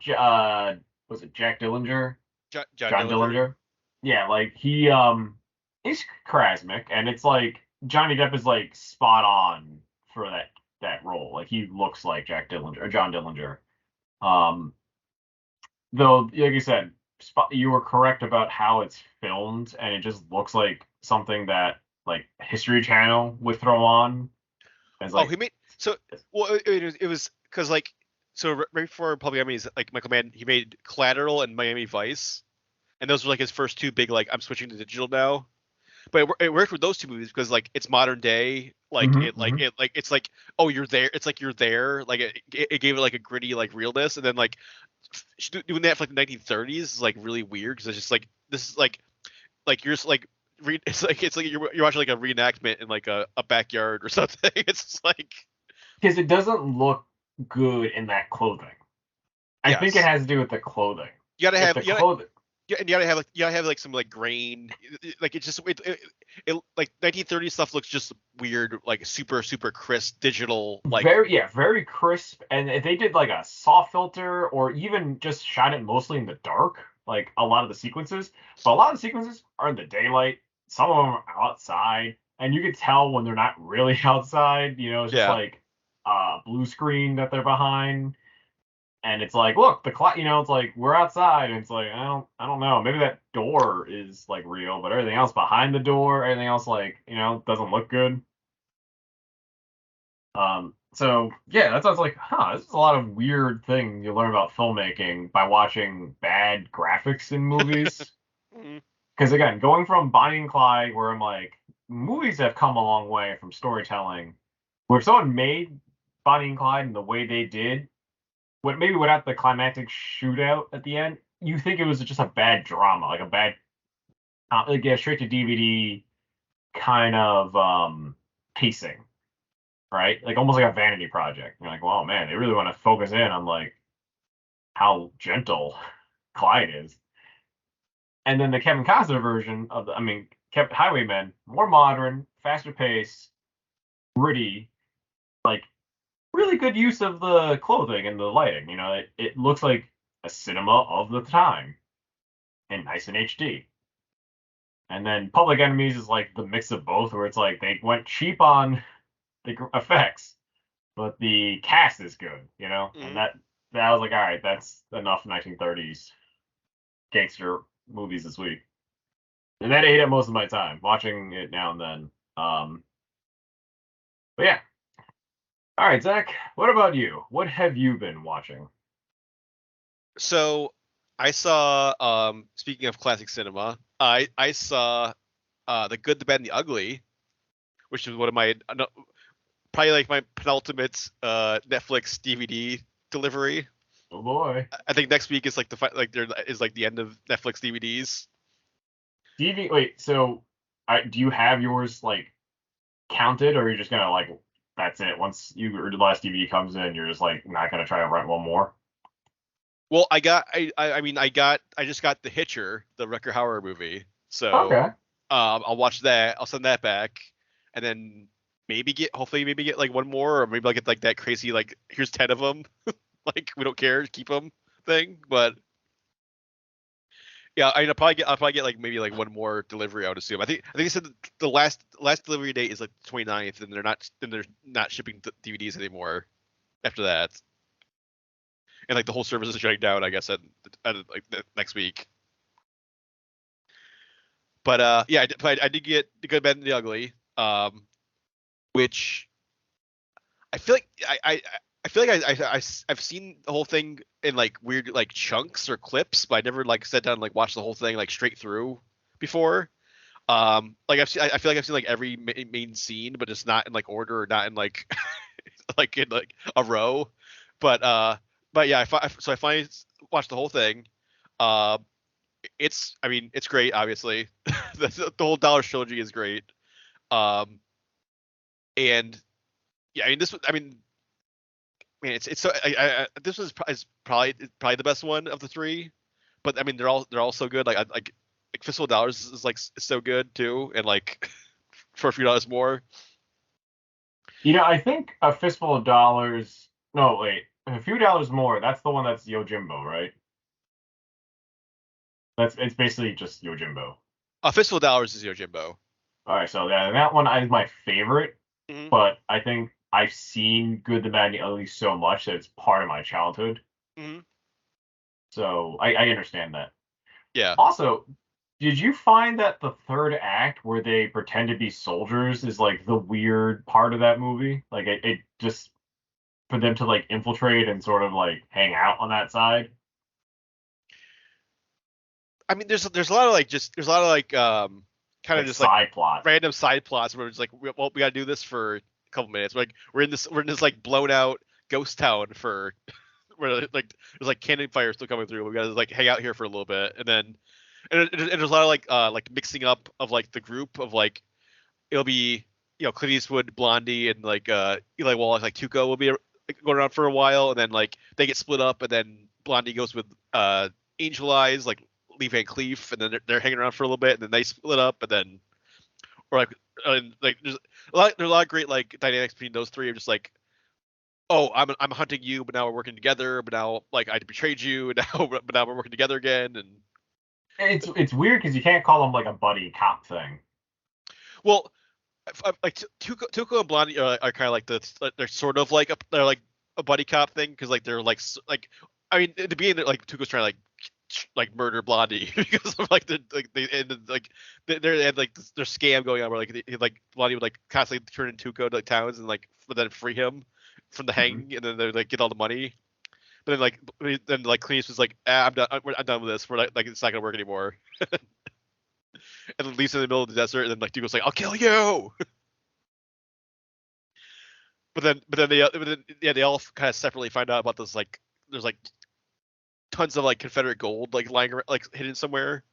was it Jack Dillinger? John John Dillinger. Dillinger? Yeah, like he's charismatic, and it's like Johnny Depp is like spot on for that role. Like he looks like Jack Dillinger or John Dillinger. Um, though, like you said, you were correct about how it's filmed, and it just looks like something that like History Channel would throw on as Oh, like, he made so well. It was because like so right before Public Enemies, like Michael Mann, he made Collateral and Miami Vice, and those were like his first two big like I'm switching to digital now. But it worked with those two movies because like it's modern day, like hmm hmm it's like oh you're there, it's like you're there, like it gave it like a gritty like realness, and then like doing that for like the 1930s is like really weird because it's just like this is like you're just like it's like you're watching like a reenactment in like a backyard or something. It's just like because it doesn't look good in that clothing. I think it yes, has to do with the clothing. you gotta If have the clothing, yeah, and you gotta have like some like grain, like it's just it like 1930s stuff looks just weird, like super crisp digital like very crisp, and if they did like a soft filter or even just shot it mostly in the dark, like a lot of the sequences, but a lot of the sequences are in the daylight. Some of them are outside, and you could tell when they're not really outside. It's just yeah. like blue screen that they're behind, and it's like, look, the clock. It's like we're outside, and it's like I don't know. Maybe that door is like real, but everything else behind the door, everything else like doesn't look good. So yeah, that's why I was like, this is a lot of weird thing you learn about filmmaking by watching bad graphics in movies. Mhm. Because again, going from Bonnie and Clyde, where I'm like, movies have come a long way from storytelling. Where if someone made Bonnie and Clyde in the way they did, maybe without the climactic shootout at the end, you think it was just a bad drama, like a bad, like a straight to DVD kind of pacing, right? Like almost like a vanity project. You're like, well, man, they really want to focus in on like how gentle Clyde is. And then the Kevin Costner version of Highwaymen, more modern, faster pace, gritty, like really good use of the clothing and the lighting. It looks like a cinema of the time and nice in HD. And then Public Enemies is like the mix of both, where it's like they went cheap on the effects, but the cast is good, and Mhm. that was like, all right, that's enough 1930s gangster movies this week, and that ate up most of my time watching it now and then. But yeah, all right, Zach, what about you? What have you been watching? So I saw speaking of classic cinema, I saw The Good, the Bad, and the Ugly, which is one of my probably like my penultimate Netflix DVD delivery. Oh boy, I think next week is like like there is like the end of Netflix DVDs. Wait, so do you have yours like counted, or are you just gonna like that's it. Once the last DVD comes in, you're just like not gonna try to rent one more. Well, I just got The Hitcher, the Rutger Hauer movie. So Okay. I'll watch that. I'll send that back, and then hopefully maybe get like one more, or maybe I'll get like that crazy like here's 10 of them, like we don't care, keep them thing. But yeah, I'll probably get like maybe like one more delivery. I would assume. I think they said the last delivery date is like the 29th, and they're not shipping DVDs anymore after that. And like the whole service is shutting down, I guess, at like next week. But yeah, I did get The Good, Bad, and the Ugly, which I feel like I feel like I've seen the whole thing in like weird like chunks or clips, but I never like sat down and like watched the whole thing like straight through before. Like I feel like I've seen like every main scene, but just not in like order or not in like like in like a row. But yeah, so I finally watched the whole thing. Uh, it's great, obviously. The whole Dollar trilogy is great. Um, and yeah, I mean man, it's so this was is probably the best one of the three. But I mean, they're all so good. Like Fistful of Dollars is like so good too, and like for a few dollars more. I think A Fistful of Dollars. No, wait. A Few Dollars More. That's the one that's Yojimbo, right? It's basically just Yojimbo. Fistful of Dollars is Yojimbo. All right, so yeah, that one is my favorite, Mm-hmm. but I think I've seen Good, the Bad, and the Ugly so much that it's part of my childhood. Mm-hmm. So I understand that. Yeah. Also, did you find that the third act where they pretend to be soldiers is like the weird part of that movie? Like it just for them to like infiltrate and sort of like hang out on that side. I mean, there's a lot of like there's a lot of like kind of Like just like side plot. random side plots where it's like we got to do this for a couple minutes. We're in this like blown out ghost town for where like there's like cannon fire still coming through. We got to like hang out here for a little bit, and then and there's a lot of like mixing up of like the group of like it'll be Clint Eastwood, Blondie, and like Eli Wallach, like Tuco will be going around for a while, and then like they get split up, and then Blondie goes with Angel Eyes, like Lee Van Cleef, and then they're hanging around for a little bit, and then they split up, and then or like there's a lot of great like dynamics between those three of just like, oh, I'm hunting you, but now we're working together, but now like I betrayed you, and now we're working together again, and It's weird because you can't call them like a buddy cop thing. well, like Tuco and Blondie are kind of like they're sort of like they're like a buddy cop thing because like they're like I mean at the beginning like Tuco's trying to like murder Blondie because of like they're like their scam going on where like Blondie would like constantly turn in Tuco to like towns and like then free him from the hanging and then they like get all the money. But then like Cleese was like, I'm done. I'm done with this. We're like it's not gonna work anymore. And then leaves in the middle of the desert, and then like Tuco's like, I'll kill you. But then yeah, they all kind of separately find out about this like there's like tons of like Confederate gold like lying around, like hidden somewhere.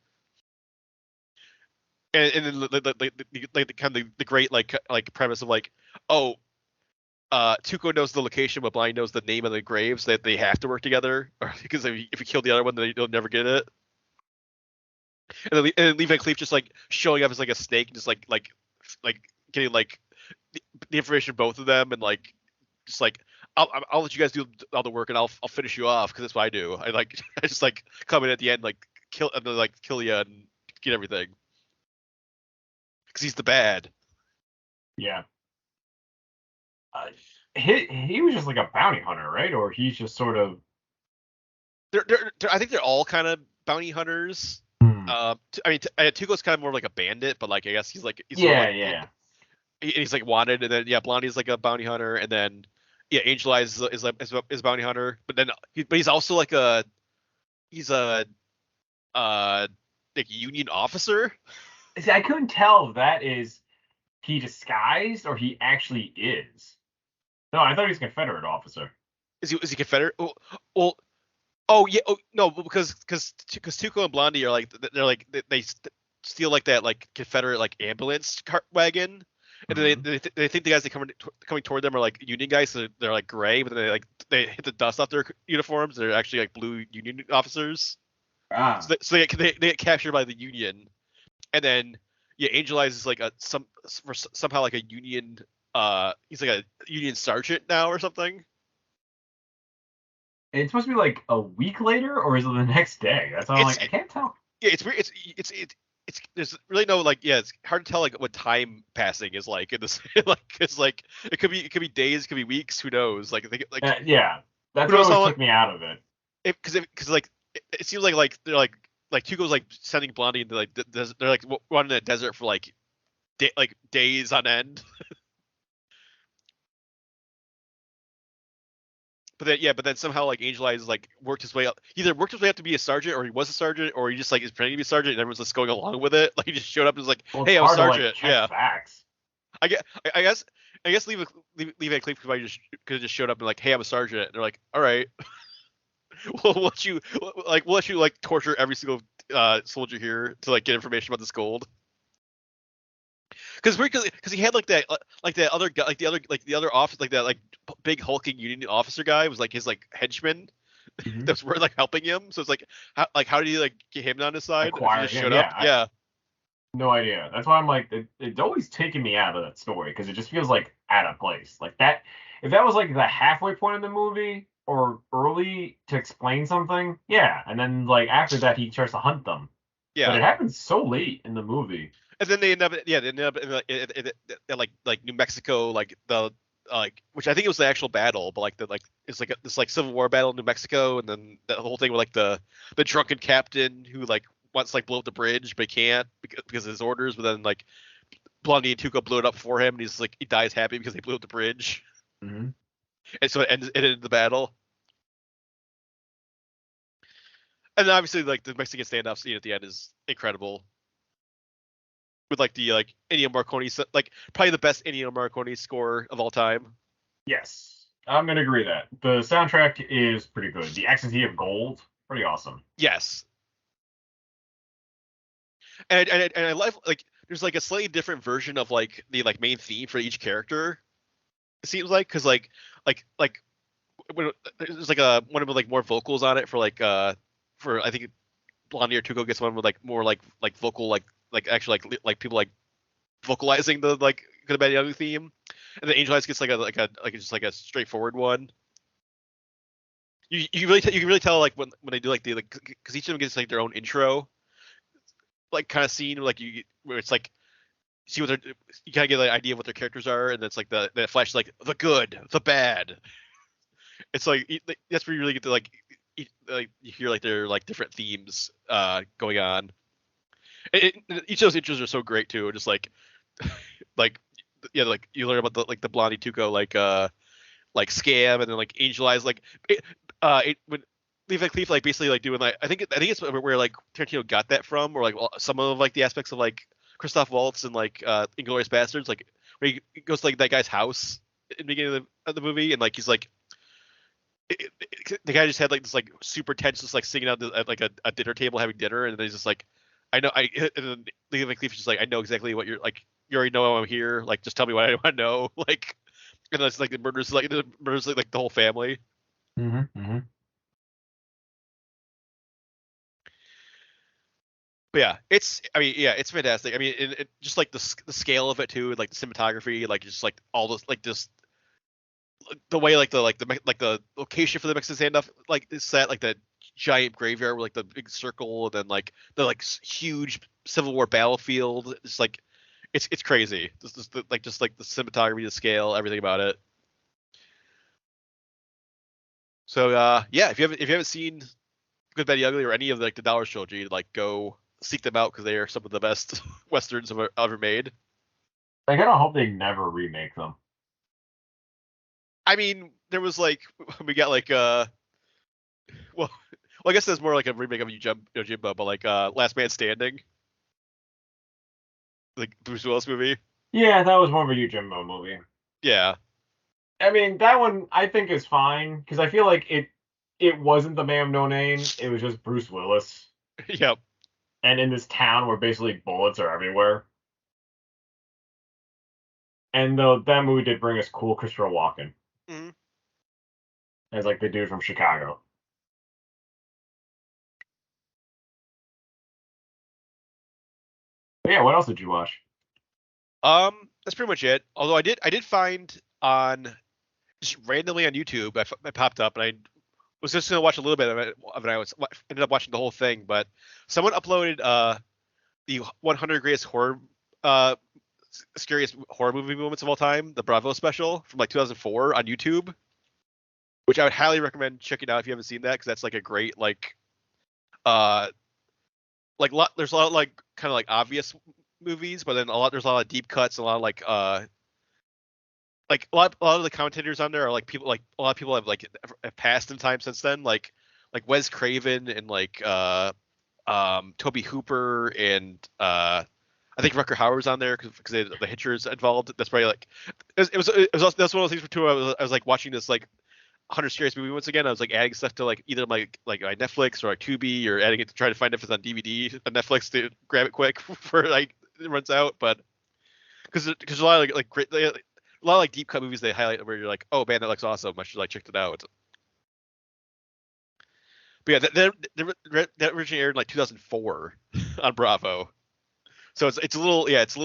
And then the kind of the great like premise of like, oh, Tuco knows the location, but Blind knows the name of the graves that they have to work together, or because if you kill the other one, then they'll never get it. And then Lee Van Cleef just like showing up as like a snake, and just like getting like the information of both of them, and like just like I'll let you guys do all the work, and I'll finish you off because that's what I do. I just like come in at the end like kill you and get everything because he's the bad. Yeah. He was just like a bounty hunter, right? Or he's just sort of. I think they're all kind of bounty hunters. I mean, Tuco's kind of more like a bandit, but like I guess he's yeah. He's like wanted, and then yeah, Blondie's like a bounty hunter, and then yeah, Angel Eyes is a bounty hunter, but he's also like he's a like Union officer. See, I couldn't tell if that is he disguised or he actually is. No, I thought he was a Confederate officer. Is he Confederate? Oh yeah. Oh no, because Tuco and Blondie are like they steal like that like Confederate like ambulance cart wagon, And then they think the guys that coming toward them are like Union guys, so they're like gray, but then they hit the dust off their uniforms. They're actually like blue Union officers. Ah. So they get captured by the Union, and then Angel Eyes is like somehow like a Union. He's like a Union sergeant now or something. It's supposed to be like a week later, or is it the next day? That's all. I can't tell. Yeah, it's weird. It's there's really no it's hard to tell like what time passing is like in this like it's like it could be days, it could be weeks, who knows? Like yeah, that's what always took me out of it. Because like it seems like they're like Tuco's like sending Blondie into like they're like running in a desert for like days on end. But then somehow like Angel Eyes like worked his way up. He either worked his way up to be a sergeant, or he was a sergeant, or he just like is pretending to be a sergeant, and everyone's just going along with it. Like he just showed up and was like, "Hey, I'm a sergeant." Facts. I guess leave it clean because could have just showed up and like, "Hey, I'm a sergeant." And they're like, "All right." we'll let you torture every single soldier here to like get information about this gold. Because he had like that other guy, the other office, like that like big hulking Union officer guy was like his like henchman that was like helping him. So it's like how did he like get him on his side? He just showed up. Yeah. No idea. That's why I'm like it's always taking me out of that story because it just feels like out of place. Like that if that was like the halfway point in the movie or early to explain something, yeah. And then like after that he tries to hunt them. Yeah. But it happens so late in the movie. And then they end up in like New Mexico, like the which I think it was the actual battle, but it's like this like Civil War battle in New Mexico, and then the whole thing with like the drunken captain who like wants to like blow up the bridge but he can't because of his orders, but then like Blondie and Tuco blew it up for him, and he's like he dies happy because they blew up the bridge, and so it ended the battle. And then obviously like the Mexican standoff scene at the end is incredible. With like the Ennio Morricone, like probably the best Ennio Morricone score of all time. Yes, I'm gonna agree that the soundtrack is pretty good. The Ecstasy of Gold, pretty awesome. Yes, and I love like there's like a slightly different version of like the like main theme for each character. It seems like because like when there's like one with like more vocals on it for for I think Blondie or Tuco gets one with like more like vocal like actually like people like vocalizing the like Good, Bad, Ugly theme, and then Angel Eyes gets just like a straightforward one. You can really tell like when they do like the because each of them gets like their own intro, like kind of scene where it's like see what they're you kind of get an idea of what their characters are, and it's like the flash like the good, the bad. It's like that's where you really get to like you hear like their like different themes going on. Each of those intros are so great too. Just like you learn about the Blondie Tuco like scam, and then like Angel Eyes when Levi Cleef like basically like doing like I think it's where like Tarantino got that from, or like some of like the aspects of like Christoph Waltz and like Inglourious Basterds, like where he goes to like that guy's house in the beginning of the movie, and like he's like the guy just had like this like super tense, just like singing out at like a dinner table having dinner, and then he's just like and then Levi Cleef is just like I know exactly what you're like. You already know I'm here. Like, just tell me what I want to know. Like, and then it's like the murders like the whole family. But yeah, it's fantastic. I mean, it just like the scale of it too, like the cinematography, like just like all those like just the way like the location for the Mexican standoff like is set, like the giant graveyard with like the big circle, and then like the like huge Civil War battlefield. It's like it's crazy. Just the cinematography, the scale, everything about it. So yeah, if you haven't seen Good, Bad, Ugly or any of like the Dollars trilogy, like go seek them out because they are some of the best westerns ever made. Like I don't hope they never remake them. I mean, there was like we got like well I guess there's more like a remake of Yojimbo, but like Last Man Standing, like Bruce Willis movie. Yeah, that was more of a Yojimbo movie. Yeah. I mean, that one I think is fine because I feel like it wasn't the man of no name. It was just Bruce Willis. Yep. And in this town where basically bullets are everywhere. And though that movie did bring us cool Christopher Walken Mm-hmm. as like the dude from Chicago. But yeah, what else did you watch? That's pretty much it. Although I did find on just randomly on YouTube, I popped up and I was just gonna watch a little bit of it, and I ended up watching the whole thing. But someone uploaded the 100 greatest scariest horror movie moments of all time, the Bravo special from like 2004 on YouTube, which I would highly recommend checking out if you haven't seen that, because that's like a great like there's a lot of like kind of like obvious movies, but then there's a lot of deep cuts, a lot of like a lot of the commentators on there are like people, like a lot of people have passed in time since then, like Wes Craven and like Toby Hooper and I think Rucker Hauer's on there because the Hitchers involved. That's probably like it was also, that's one of those things too. I was like watching this like 100 Scariest Movie once again. I was like adding stuff to like either my Netflix or like Tubi, or adding it to try to find if it's on DVD on Netflix to grab it quick before like it runs out. But because there's a lot of like great, a lot of like deep cut movies they highlight where you're like, oh man, that looks awesome, I should like check it out. But yeah, that originally aired in like 2004 on Bravo. So it's a little it's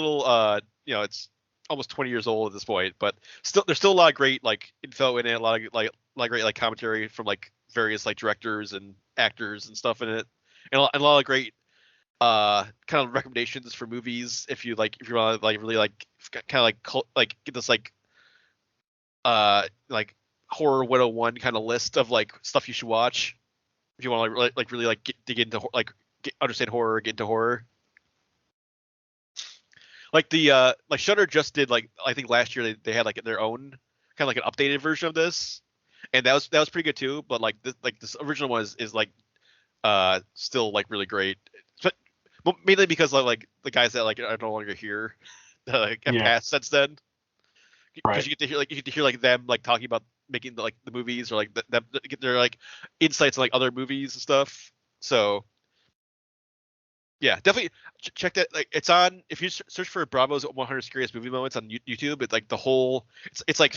almost 20 years old at this point, but still there's still a lot of great like info in it, a lot of great like commentary from like various like directors and actors and stuff in it, and a lot of great kind of recommendations for movies if you want to like really like kind of like get this like horror 101 kind of list of like stuff you should watch if you want to like really like dig into understand horror, get into horror. Like the like Shudder just did like I think last year they had like their own kind of like an updated version of this, and that was pretty good too. But like this original one is like still like really great, but mainly because like the guys that like are no longer here that like have passed since then. Because you get to hear like them like talking about making the movies, or like get their like insights on like other movies and stuff. So yeah, definitely check that. Like it's on, if you search for Bravo's 100 Scariest Movie Moments on YouTube, it's like the whole it's like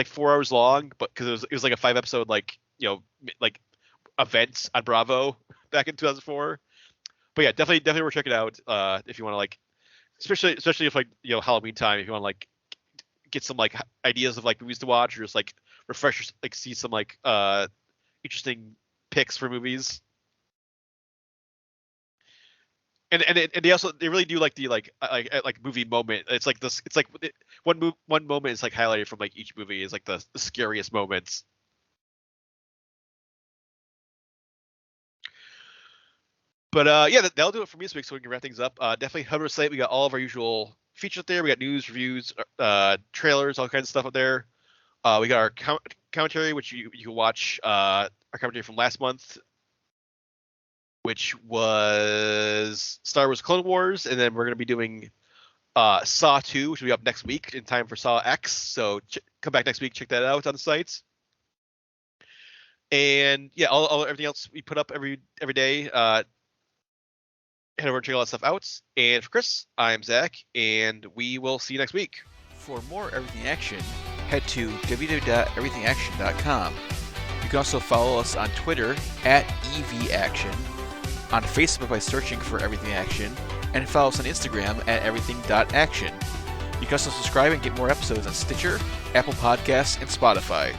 4 hours long, but because it was like a 5-episode like like events on Bravo back in 2004. But yeah, definitely we'll check it out if you want to like, especially if like Halloween time, if you want to like get some like ideas of like movies to watch, or just like refresh, like see some like interesting picks for movies. And they really do like the like movie moment. It's like this. It's like one moment is like highlighted from like each movie is like the scariest moments. But yeah, that'll do it for me this week. So we can wrap things up. Definitely head to our site. We got all of our usual features up there. We got news, reviews, trailers, all kinds of stuff up there. We got our commentary, which you can watch our commentary from last month, which was Star Wars Clone Wars, and then we're going to be doing Saw 2, which will be up next week in time for Saw X. So come back next week, check that out on the sites. And yeah, all everything else we put up every day. Head over and check all that stuff out. And for Chris, I'm Zach, and we will see you next week. For more Everything Action, head to www.everythingaction.com. You can also follow us on Twitter @EVAction, on Facebook by searching for Everything Action, and follow us on Instagram @everything.action. You can also subscribe and get more episodes on Stitcher, Apple Podcasts, and Spotify.